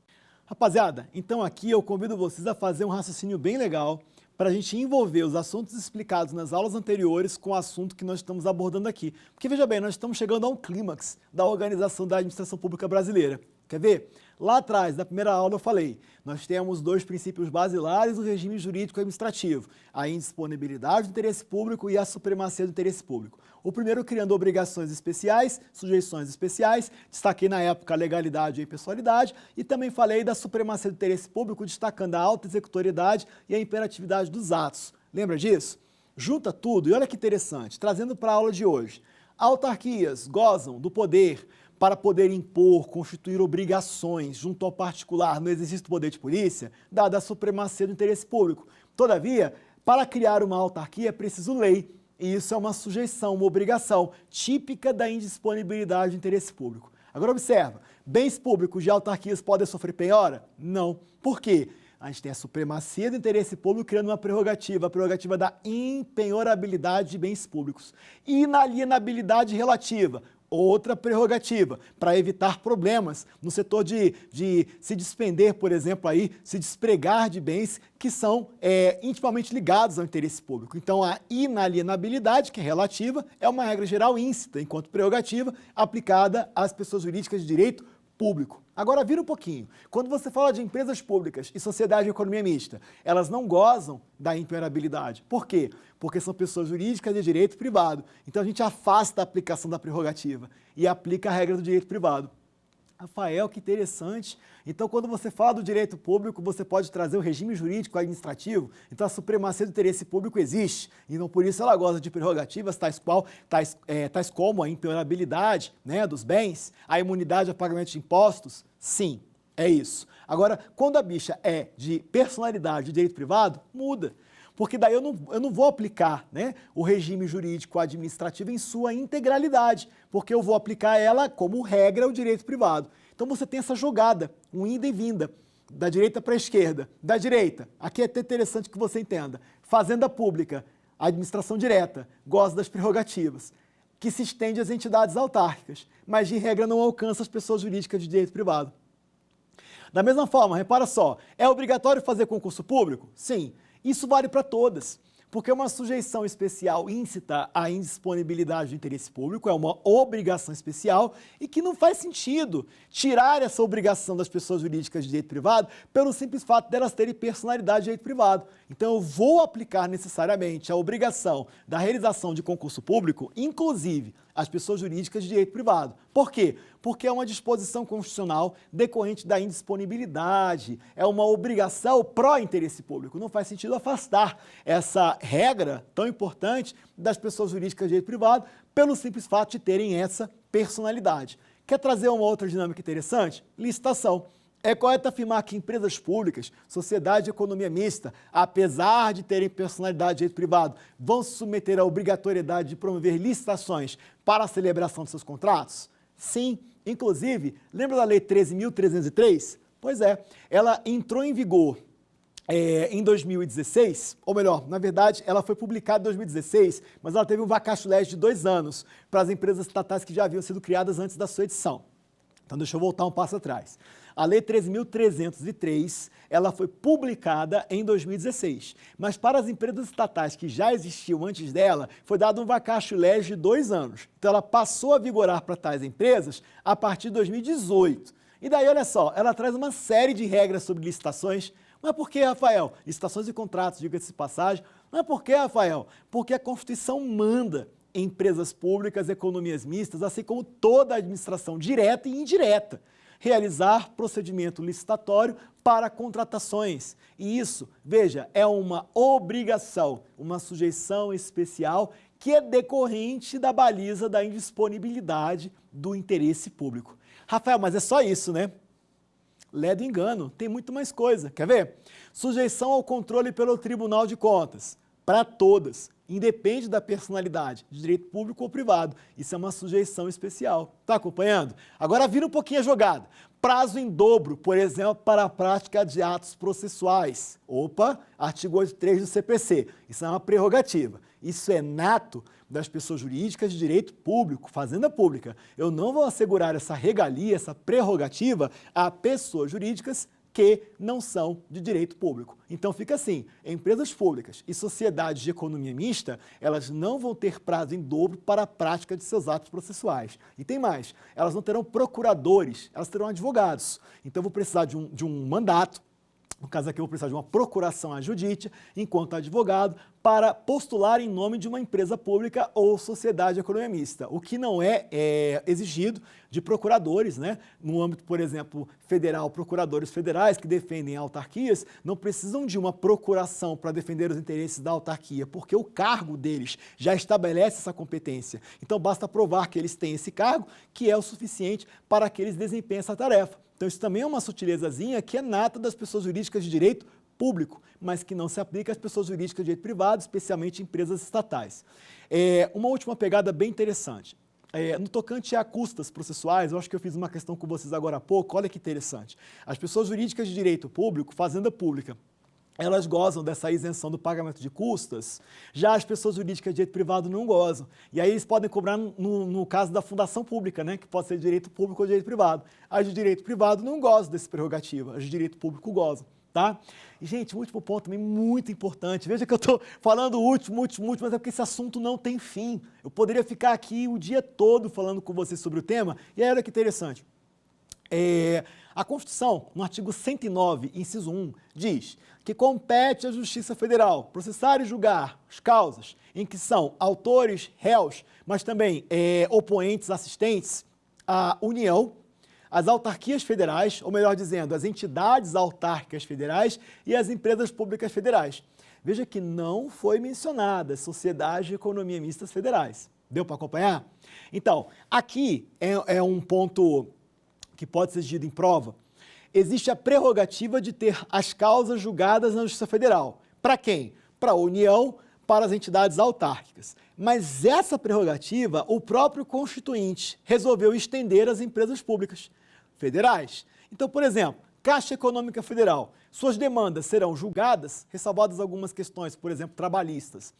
Rapaziada, então aqui eu convido vocês a fazer um raciocínio bem legal para a gente envolver os assuntos explicados nas aulas anteriores com o assunto que nós estamos abordando aqui. Porque veja bem, nós estamos chegando a um clímax da organização da administração pública brasileira. Quer ver? Lá atrás, na primeira aula, eu falei, nós temos dois princípios basilares do regime jurídico administrativo, a indisponibilidade do interesse público e a supremacia do interesse público. O primeiro criando obrigações especiais, sujeições especiais, destaquei na época a legalidade e a impessoalidade e também falei da supremacia do interesse público, destacando a alta executoriedade e a imperatividade dos atos. Lembra disso? Junta tudo e olha que interessante, trazendo para a aula de hoje. Autarquias gozam do poder para poder impor, constituir obrigações junto ao particular no exercício do poder de polícia, dada a supremacia do interesse público. Todavia, para criar uma autarquia é preciso lei, e isso é uma sujeição, uma obrigação típica da indisponibilidade do interesse público. Agora observa, bens públicos de autarquias podem sofrer penhora? Não. Por quê? A gente tem a supremacia do interesse público criando uma prerrogativa, a prerrogativa da impenhorabilidade de bens públicos. Inalienabilidade relativa, outra prerrogativa, para evitar problemas no setor de se despender, por exemplo, aí, se despregar de bens que são intimamente ligados ao interesse público. Então, a inalienabilidade, que é relativa, é uma regra geral íncita, enquanto prerrogativa aplicada às pessoas jurídicas de direito público. Agora, vira um pouquinho. Quando você fala de empresas públicas e sociedade de economia mista, elas não gozam da impenhorabilidade. Por quê? Porque são pessoas jurídicas de direito privado. Então, a gente afasta a aplicação da prerrogativa e aplica a regra do direito privado. Rafael, que interessante. Então, quando você fala do direito público, você pode trazer o regime jurídico administrativo. Então, a supremacia do interesse público existe. E não por isso ela goza de prerrogativas tais como a impenhorabilidade, né, dos bens, a imunidade ao pagamento de impostos. Sim, é isso. Agora, quando a bicha é de personalidade de direito privado, muda. Porque daí eu não vou aplicar, né, o regime jurídico administrativo em sua integralidade, porque eu vou aplicar ela como regra o direito privado. Então você tem essa jogada, um ida e vinda, da direita para a esquerda. Da direita, aqui é até interessante que você entenda, fazenda pública, administração direta, goza das prerrogativas, que se estende às entidades autárquicas, mas de regra não alcança as pessoas jurídicas de direito privado. Da mesma forma, repara só, é obrigatório fazer concurso público? Sim. Isso vale para todas, porque uma sujeição especial íncita à indisponibilidade do interesse público é uma obrigação especial e que não faz sentido tirar essa obrigação das pessoas jurídicas de direito privado pelo simples fato delas terem personalidade de direito privado. Então, eu vou aplicar necessariamente a obrigação da realização de concurso público, inclusive às pessoas jurídicas de direito privado. Por quê? Porque é uma disposição constitucional decorrente da indisponibilidade, é uma obrigação pró-interesse público. Não faz sentido afastar essa regra tão importante das pessoas jurídicas de direito privado pelo simples fato de terem essa personalidade. Quer trazer uma outra dinâmica interessante? Licitação. É correto afirmar que empresas públicas, sociedade de economia mista, apesar de terem personalidade de direito privado, vão se submeter à obrigatoriedade de promover licitações para a celebração de seus contratos? Sim, inclusive, lembra da Lei 13.303? Pois é, ela entrou em vigor em 2016, ou melhor, na verdade, ela foi publicada em 2016, mas ela teve um vacatio legis de 2 anos para as empresas estatais que já haviam sido criadas antes da sua edição. Então, deixa eu voltar um passo atrás. A Lei 13.303, ela foi publicada em 2016, mas para as empresas estatais que já existiam antes dela, foi dado um vacatio legis de 2 anos. Então, ela passou a vigorar para tais empresas a partir de 2018. E daí, olha só, ela traz uma série de regras sobre licitações. Mas por que, Rafael? Licitações e contratos, diga-se de passagem. Mas por que, Rafael? Porque a Constituição manda em empresas públicas, economias mistas, assim como toda a administração direta e indireta, realizar procedimento licitatório para contratações. E isso, veja, é uma obrigação, uma sujeição especial que é decorrente da baliza da indisponibilidade do interesse público. Rafael, mas é só isso, né? Ledo engano, tem muito mais coisa. Quer ver? Sujeição ao controle pelo Tribunal de Contas, para todas, independe da personalidade, de direito público ou privado. Isso é uma sujeição especial. Está acompanhando? Agora vira um pouquinho a jogada. Prazo em dobro, por exemplo, para a prática de atos processuais. Opa, artigo 83 do CPC. Isso é uma prerrogativa. Isso é nato das pessoas jurídicas de direito público, fazenda pública. Eu não vou assegurar essa regalia, essa prerrogativa a pessoas jurídicas que não são de direito público. Então fica assim, empresas públicas e sociedades de economia mista, elas não vão ter prazo em dobro para a prática de seus atos processuais. E tem mais, elas não terão procuradores, elas terão advogados. Então eu vou precisar de um mandato. No caso aqui, eu vou precisar de uma procuração ad judicia, enquanto advogado, para postular em nome de uma empresa pública ou sociedade de economia mista, o que não é exigido de procuradores, né? No âmbito, por exemplo, federal, procuradores federais que defendem autarquias não precisam de uma procuração para defender os interesses da autarquia, porque o cargo deles já estabelece essa competência. Então, basta provar que eles têm esse cargo, que é o suficiente para que eles desempenhem essa tarefa. Então, isso também é uma sutilezazinha que é nata das pessoas jurídicas de direito público, mas que não se aplica às pessoas jurídicas de direito privado, especialmente empresas estatais. Uma última pegada bem interessante. No tocante a custas processuais, eu acho que eu fiz uma questão com vocês agora há pouco, olha que interessante. As pessoas jurídicas de direito público, fazenda pública, elas gozam dessa isenção do pagamento de custas, já as pessoas jurídicas de direito privado não gozam. E aí eles podem cobrar no caso da fundação pública, né, que pode ser de direito público ou de direito privado. As de direito privado não gozam dessa prerrogativa, as de direito público gozam, tá? E, gente, um último ponto também muito importante. Veja que eu estou falando último, mas é porque esse assunto não tem fim. Eu poderia ficar aqui o dia todo falando com vocês sobre o tema, e aí olha que interessante. A Constituição, no artigo 109, inciso 1, diz que compete à Justiça Federal processar e julgar as causas em que são autores, réus, mas também opoentes, assistentes, a União, as autarquias federais, ou melhor dizendo, as entidades autárquicas federais e as empresas públicas federais. Veja que não foi mencionada as sociedades de economia mistas federais. Deu para acompanhar? Então, aqui é um ponto que pode ser exigido em prova. Existe a prerrogativa de ter as causas julgadas na Justiça Federal. Para quem? Para a União, para as entidades autárquicas. Mas essa prerrogativa, o próprio Constituinte resolveu estender às empresas públicas federais. Então, por exemplo, Caixa Econômica Federal, suas demandas serão julgadas, ressalvadas algumas questões, por exemplo, trabalhistas,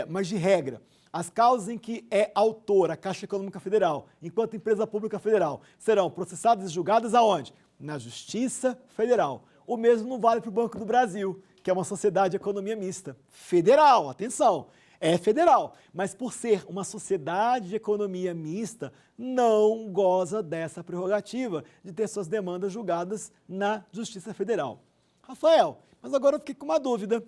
mas de regra, as causas em que é autora a Caixa Econômica Federal, enquanto empresa pública federal, serão processadas e julgadas aonde? Na Justiça Federal. O mesmo não vale para o Banco do Brasil, que é uma sociedade de economia mista. Federal, atenção, é federal, mas por ser uma sociedade de economia mista, não goza dessa prerrogativa de ter suas demandas julgadas na Justiça Federal. Rafael, mas agora eu fiquei com uma dúvida.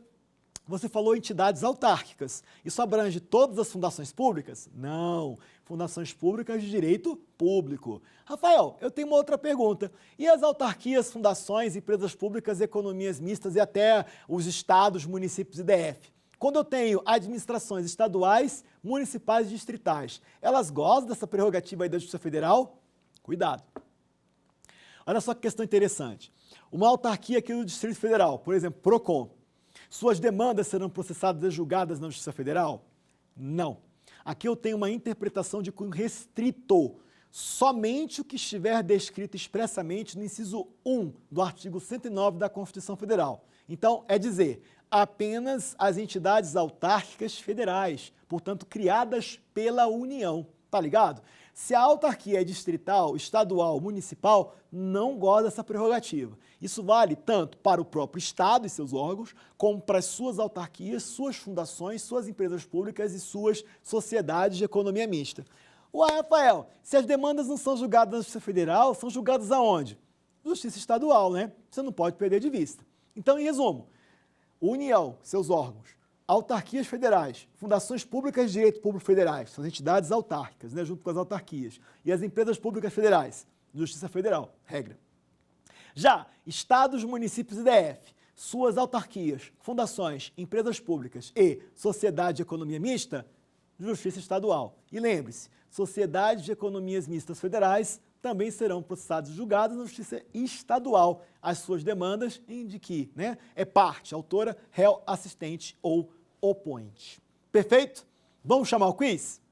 Você falou entidades autárquicas. Isso abrange todas as fundações públicas? Não. Fundações públicas de direito público. Rafael, eu tenho uma outra pergunta. E as autarquias, fundações, empresas públicas, economias mistas e até os estados, municípios e DF? Quando eu tenho administrações estaduais, municipais e distritais, elas gozam dessa prerrogativa aí da Justiça Federal? Cuidado. Olha só que questão interessante. Uma autarquia aqui do Distrito Federal, por exemplo, PROCON, suas demandas serão processadas e julgadas na Justiça Federal? Não. Aqui eu tenho uma interpretação de cunho restrito. Somente o que estiver descrito expressamente no inciso 1 do artigo 109 da Constituição Federal. Então, é dizer, apenas as entidades autárquicas federais, portanto, criadas pela União, tá ligado? Se a autarquia é distrital, estadual, municipal, não goza dessa prerrogativa. Isso vale tanto para o próprio Estado e seus órgãos, como para as suas autarquias, suas fundações, suas empresas públicas e suas sociedades de economia mista. Ué, Rafael, se as demandas não são julgadas na Justiça Federal, são julgadas aonde? Justiça Estadual, né? Você não pode perder de vista. Então, em resumo, União, seus órgãos, autarquias federais, fundações públicas de direito público federais, são as entidades autárquicas, né, junto com as autarquias, e as empresas públicas federais, Justiça Federal, regra. Já estados, municípios e DF, suas autarquias, fundações, empresas públicas e sociedade de economia mista, Justiça Estadual. E lembre-se, sociedades de economias mistas federais também serão processadas e julgadas na Justiça Estadual as suas demandas de que, né, é parte, autora, réu, assistente ou oponente. Perfeito? Vamos chamar o quiz?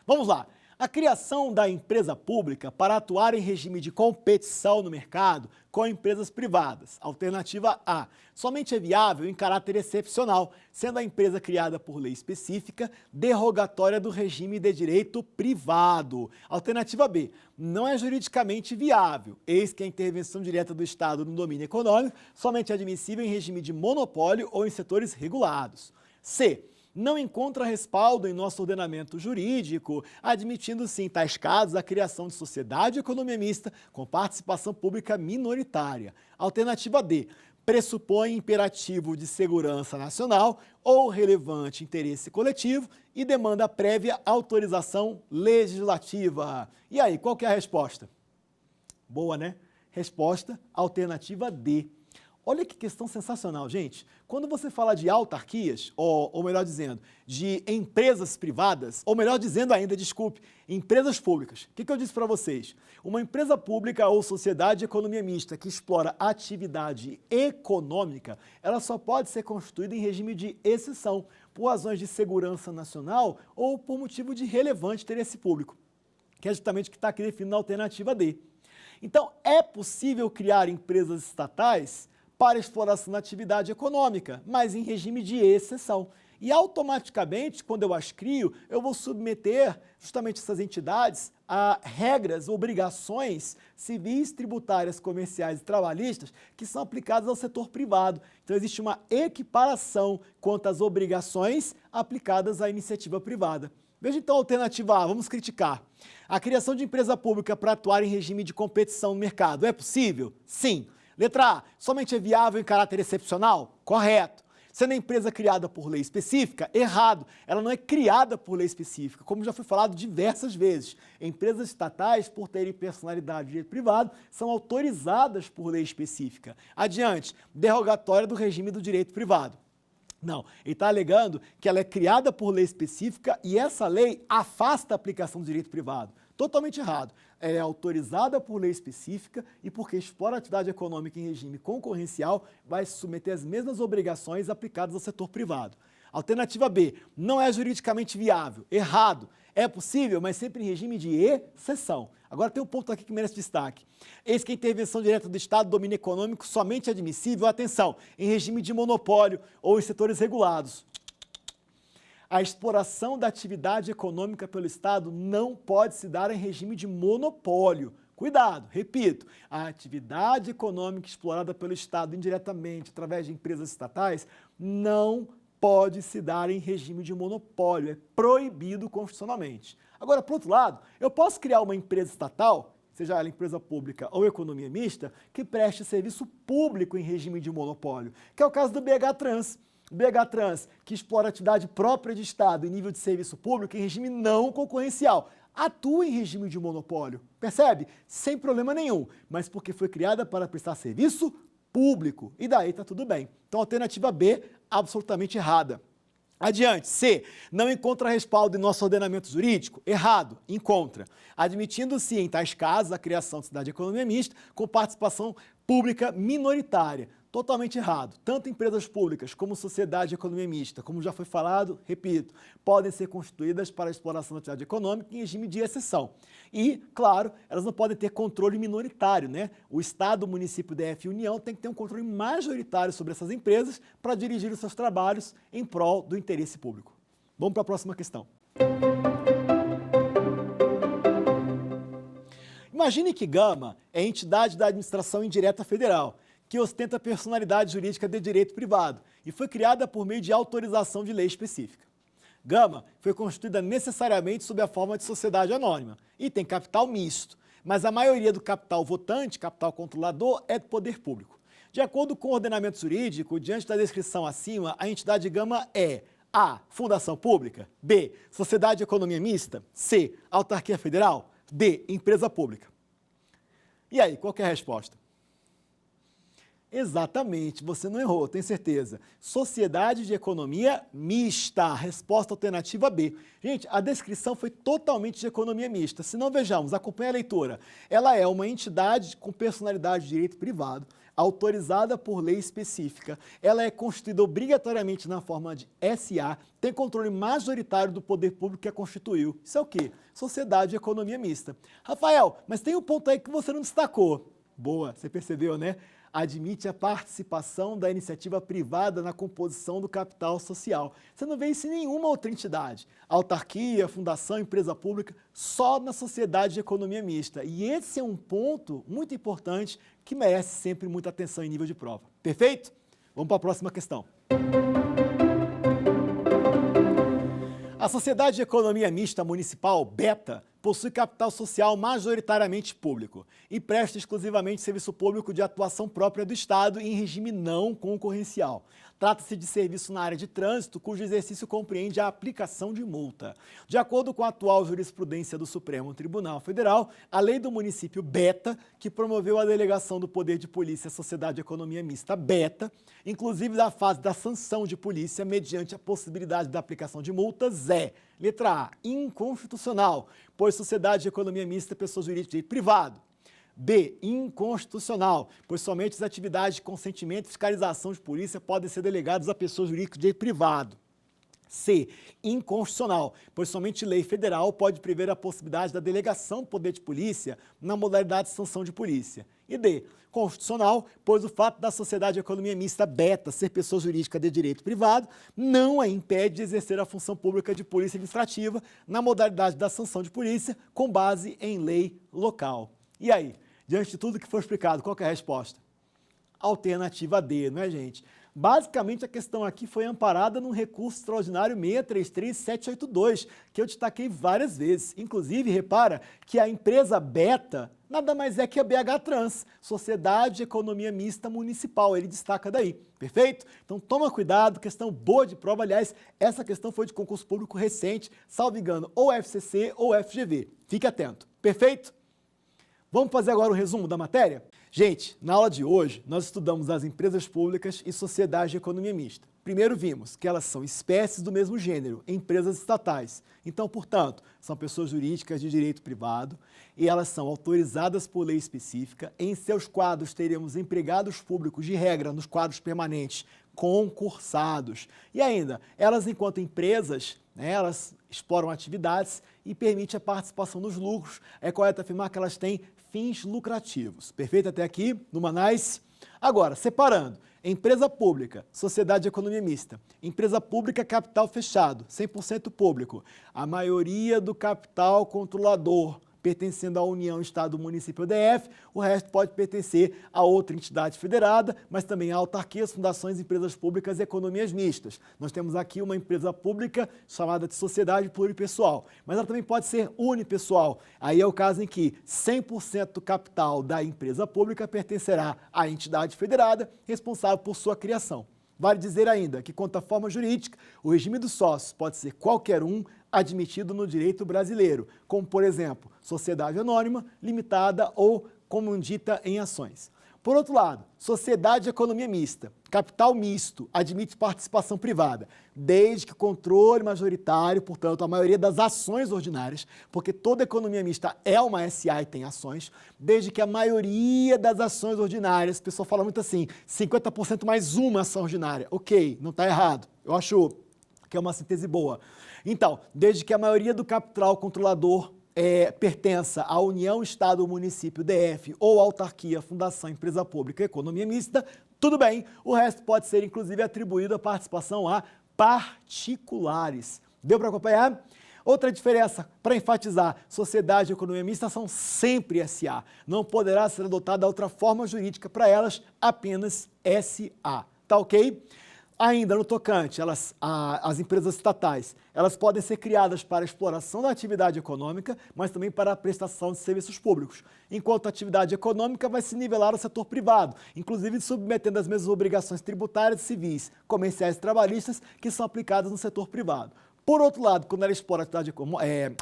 Vamos lá. A criação da empresa pública para atuar em regime de competição no mercado com empresas privadas. Alternativa A. Somente é viável em caráter excepcional, sendo a empresa criada por lei específica, derrogatória do regime de direito privado. Alternativa B. Não é juridicamente viável, eis que a intervenção direta do Estado no domínio econômico somente é admissível em regime de monopólio ou em setores regulados. C. Não encontra respaldo em nosso ordenamento jurídico, admitindo-se em tais casos a criação de sociedade de economia mista com participação pública minoritária. Alternativa D. Pressupõe imperativo de segurança nacional ou relevante interesse coletivo e demanda prévia autorização legislativa. E aí, qual que é a resposta? Boa, né? Resposta, alternativa D. Olha que questão sensacional, gente. Quando você fala de autarquias, ou melhor dizendo, de empresas privadas, ou melhor dizendo ainda, desculpe, empresas públicas. O que eu disse para vocês? Uma empresa pública ou sociedade de economia mista que explora atividade econômica, ela só pode ser constituída em regime de exceção, por razões de segurança nacional ou por motivo de relevante interesse público, que é justamente o que está aqui definido na alternativa D. Então, é possível criar empresas estatais para exploração da atividade econômica, mas em regime de exceção. E automaticamente, quando eu as crio, eu vou submeter justamente essas entidades a regras, obrigações civis, tributárias, comerciais e trabalhistas que são aplicadas ao setor privado. Então, existe uma equiparação quanto às obrigações aplicadas à iniciativa privada. Veja então a alternativa A, vamos criticar. A criação de empresa pública para atuar em regime de competição no mercado é possível? Sim. Letra A, somente é viável em caráter excepcional? Correto. Sendo a empresa criada por lei específica? Errado. Ela não é criada por lei específica, como já foi falado diversas vezes. Empresas estatais, por terem personalidade de direito privado, são autorizadas por lei específica. Adiante, derrogatória do regime do direito privado. Não, ele está alegando que ela é criada por lei específica e essa lei afasta a aplicação do direito privado. Totalmente errado. Ela é autorizada por lei específica e porque explora a atividade econômica em regime concorrencial, vai se submeter às mesmas obrigações aplicadas ao setor privado. Alternativa B, não é juridicamente viável. Errado. É possível, mas sempre em regime de exceção. Agora tem um ponto aqui que merece destaque. Eis que a intervenção direta do Estado do domínio econômico somente é admissível, atenção, em regime de monopólio ou em setores regulados. A exploração da atividade econômica pelo Estado não pode se dar em regime de monopólio. Cuidado, repito, a atividade econômica explorada pelo Estado indiretamente através de empresas estatais não pode se dar em regime de monopólio, é proibido constitucionalmente. Agora, por outro lado, eu posso criar uma empresa estatal, seja ela empresa pública ou economia mista, que preste serviço público em regime de monopólio, que é o caso do BH Trans. O BH Trans, que explora atividade própria de Estado em nível de serviço público em regime não concorrencial, atua em regime de monopólio, percebe? Sem problema nenhum, mas porque foi criada para prestar serviço público, e daí está tudo bem. Então, alternativa B, absolutamente errada. Adiante, C, não encontra respaldo em nosso ordenamento jurídico? Errado, encontra. Admitindo-se, em tais casos, a criação de sociedade de economia mista com participação pública minoritária. Totalmente errado. Tanto empresas públicas como sociedade de economia mista, como já foi falado, repito, podem ser constituídas para a exploração da atividade econômica em regime de exceção. E, claro, elas não podem ter controle minoritário, né? O Estado, o município, DF e União tem que ter um controle majoritário sobre essas empresas para dirigir os seus trabalhos em prol do interesse público. Vamos para a próxima questão. Imagine que Gama é entidade da administração indireta federal, que ostenta personalidade jurídica de direito privado e foi criada por meio de autorização de lei específica. Gama foi constituída necessariamente sob a forma de sociedade anônima e tem capital misto, mas a maioria do capital votante, capital controlador, é do poder público. De acordo com o ordenamento jurídico, diante da descrição acima, a entidade Gama é A. Fundação pública, B. Sociedade de economia mista, C. Autarquia federal, D. Empresa pública. E aí, qual que é a resposta? Exatamente, você não errou, tenho certeza. Sociedade de economia mista, resposta alternativa B. Gente, a descrição foi totalmente de economia mista. Se não, vejamos, acompanhe a leitura. Ela é uma entidade com personalidade de direito privado, autorizada por lei específica. Ela é constituída obrigatoriamente na forma de SA, tem controle majoritário do poder público que a constituiu. Isso é o quê? Sociedade de economia mista. Rafael, mas tem um ponto aí que você não destacou. Boa, você percebeu, né? Admite a participação da iniciativa privada na composição do capital social. Você não vê isso em nenhuma outra entidade. Autarquia, fundação, empresa pública, só na sociedade de economia mista. E esse é um ponto muito importante que merece sempre muita atenção em nível de prova. Perfeito? Vamos para a próxima questão. A Sociedade de Economia Mista Municipal, BETA, possui capital social majoritariamente público e presta exclusivamente serviço público de atuação própria do Estado em regime não concorrencial. Trata-se de serviço na área de trânsito, cujo exercício compreende a aplicação de multa. De acordo com a atual jurisprudência do Supremo Tribunal Federal, a lei do município BETA, que promoveu a delegação do poder de polícia à Sociedade de Economia Mista BETA, inclusive da fase da sanção de polícia mediante a possibilidade da aplicação de multas, é, letra A, inconstitucional, pois Sociedade de Economia Mista é pessoa jurídica de direito privado. B, inconstitucional, pois somente as atividades de consentimento e fiscalização de polícia podem ser delegadas a pessoas jurídicas de direito privado. C, inconstitucional, pois somente lei federal pode prever a possibilidade da delegação do poder de polícia na modalidade de sanção de polícia. E D, constitucional, pois o fato da Sociedade de Economia Mista BETA ser pessoa jurídica de direito privado não a impede de exercer a função pública de polícia administrativa na modalidade da sanção de polícia com base em lei local. E aí, diante de tudo que foi explicado, qual que é a resposta? Alternativa D, não é, gente? Basicamente, a questão aqui foi amparada num recurso extraordinário 633-782, que eu destaquei várias vezes. Inclusive, repara que a empresa BETA nada mais é que a BH Trans, Sociedade de Economia Mista Municipal. Ele destaca daí, perfeito? Então, toma cuidado, questão boa de prova. Aliás, essa questão foi de concurso público recente, salvo engano, ou FCC ou FGV. Fique atento, perfeito? Vamos fazer agora um resumo da matéria? Gente, na aula de hoje, nós estudamos as empresas públicas e sociedades de economia mista. Primeiro vimos que elas são espécies do mesmo gênero, empresas estatais. Então, portanto, são pessoas jurídicas de direito privado e elas são autorizadas por lei específica. Em seus quadros, teremos empregados públicos de regra nos quadros permanentes concursados. E ainda, elas enquanto empresas, né, elas exploram atividades e permite a participação nos lucros. É correto afirmar que elas têm fins lucrativos. Perfeito até aqui? Numa nice? Agora, separando, empresa pública, sociedade de economia mista. Empresa pública, capital fechado, 100% público. A maioria do capital controlador pertencendo à União, Estado, Município ou DF, o resto pode pertencer a outra entidade federada, mas também a autarquias, fundações, empresas públicas e economias mistas. Nós temos aqui uma empresa pública chamada de sociedade pluripessoal, mas ela também pode ser unipessoal. Aí é o caso em que 100% do capital da empresa pública pertencerá à entidade federada, responsável por sua criação. Vale dizer ainda que, quanto à forma jurídica, o regime dos sócios pode ser qualquer um admitido no direito brasileiro, como, por exemplo, sociedade anônima, limitada ou comandita em ações. Por outro lado, sociedade de economia mista, capital misto, admite participação privada, desde que o controle majoritário, portanto, a maioria das ações ordinárias, porque toda economia mista é uma SA e tem ações, desde que a maioria das ações ordinárias, o pessoal fala muito assim, 50% mais uma ação ordinária. Ok, não está errado. Eu acho que é uma síntese boa. Então, desde que a maioria do capital controlador pertença à União, Estado ou Município, DF, ou autarquia, fundação, empresa pública, economia mista, tudo bem. O resto pode ser, inclusive, atribuído a participação a particulares. Deu para acompanhar? Outra diferença, para enfatizar, sociedade e economia mista são sempre SA. Não poderá ser adotada outra forma jurídica para elas, apenas SA. Tá ok? Ainda no tocante, as empresas estatais, elas podem ser criadas para exploração da atividade econômica, mas também para a prestação de serviços públicos, enquanto a atividade econômica vai se nivelar ao setor privado, inclusive submetendo as mesmas obrigações tributárias, civis, comerciais e trabalhistas que são aplicadas no setor privado. Por outro lado, quando ela explora a atividade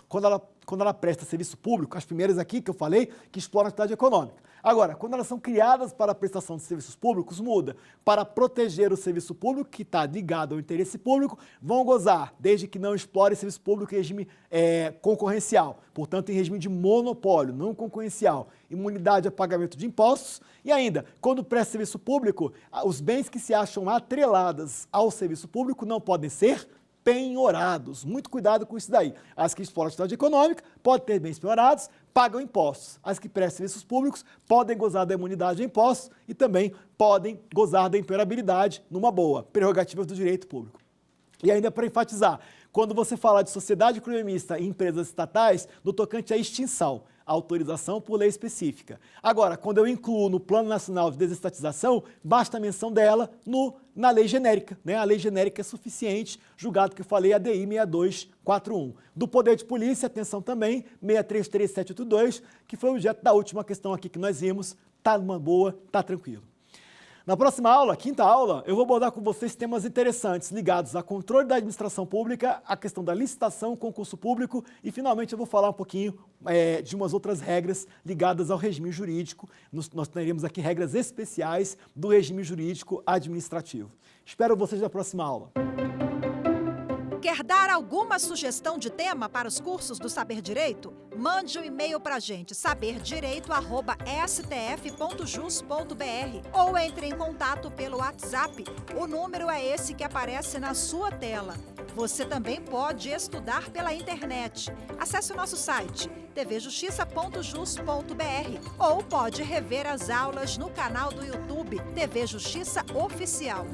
quando ela presta serviço público, as primeiras aqui que eu falei, que exploram a atividade econômica. Agora, quando elas são criadas para a prestação de serviços públicos, muda. Para proteger o serviço público, que está ligado ao interesse público, vão gozar, desde que não explore serviço público em regime concorrencial, portanto, em regime de monopólio, não concorrencial, imunidade a pagamento de impostos, e ainda, quando presta serviço público, os bens que se acham atrelados ao serviço público não podem ser penhorados. Muito cuidado com isso daí. As que exploram a atividade econômica podem ter bens penhorados, pagam impostos. As que prestam serviços públicos podem gozar da imunidade a impostos e também podem gozar da impenhorabilidade numa boa, prerrogativas do direito público. E ainda para enfatizar, quando você fala de sociedade economista e empresas estatais, no tocante à extinção, autorização por lei específica. Agora, quando eu incluo no Plano Nacional de Desestatização, basta a menção dela na lei genérica, né? A lei genérica é suficiente, julgado que eu falei, ADI 6241. Do Poder de Polícia, atenção também, 633782, que foi objeto da última questão aqui que nós vimos, tá numa boa, tá tranquilo. Na próxima aula, quinta aula, eu vou abordar com vocês temas interessantes ligados a controle da administração pública, a questão da licitação, concurso público e, finalmente, eu vou falar um pouquinho de umas outras regras ligadas ao regime jurídico. Nós teremos aqui regras especiais do regime jurídico administrativo. Espero vocês na próxima aula. Quer dar alguma sugestão de tema para os cursos do Saber Direito? Mande um e-mail para a gente, saberdireito@stf.jus.br, ou entre em contato pelo WhatsApp. O número é esse que aparece na sua tela. Você também pode estudar pela internet. Acesse o nosso site tvjustiça.jus.br ou pode rever as aulas no canal do YouTube TV Justiça Oficial.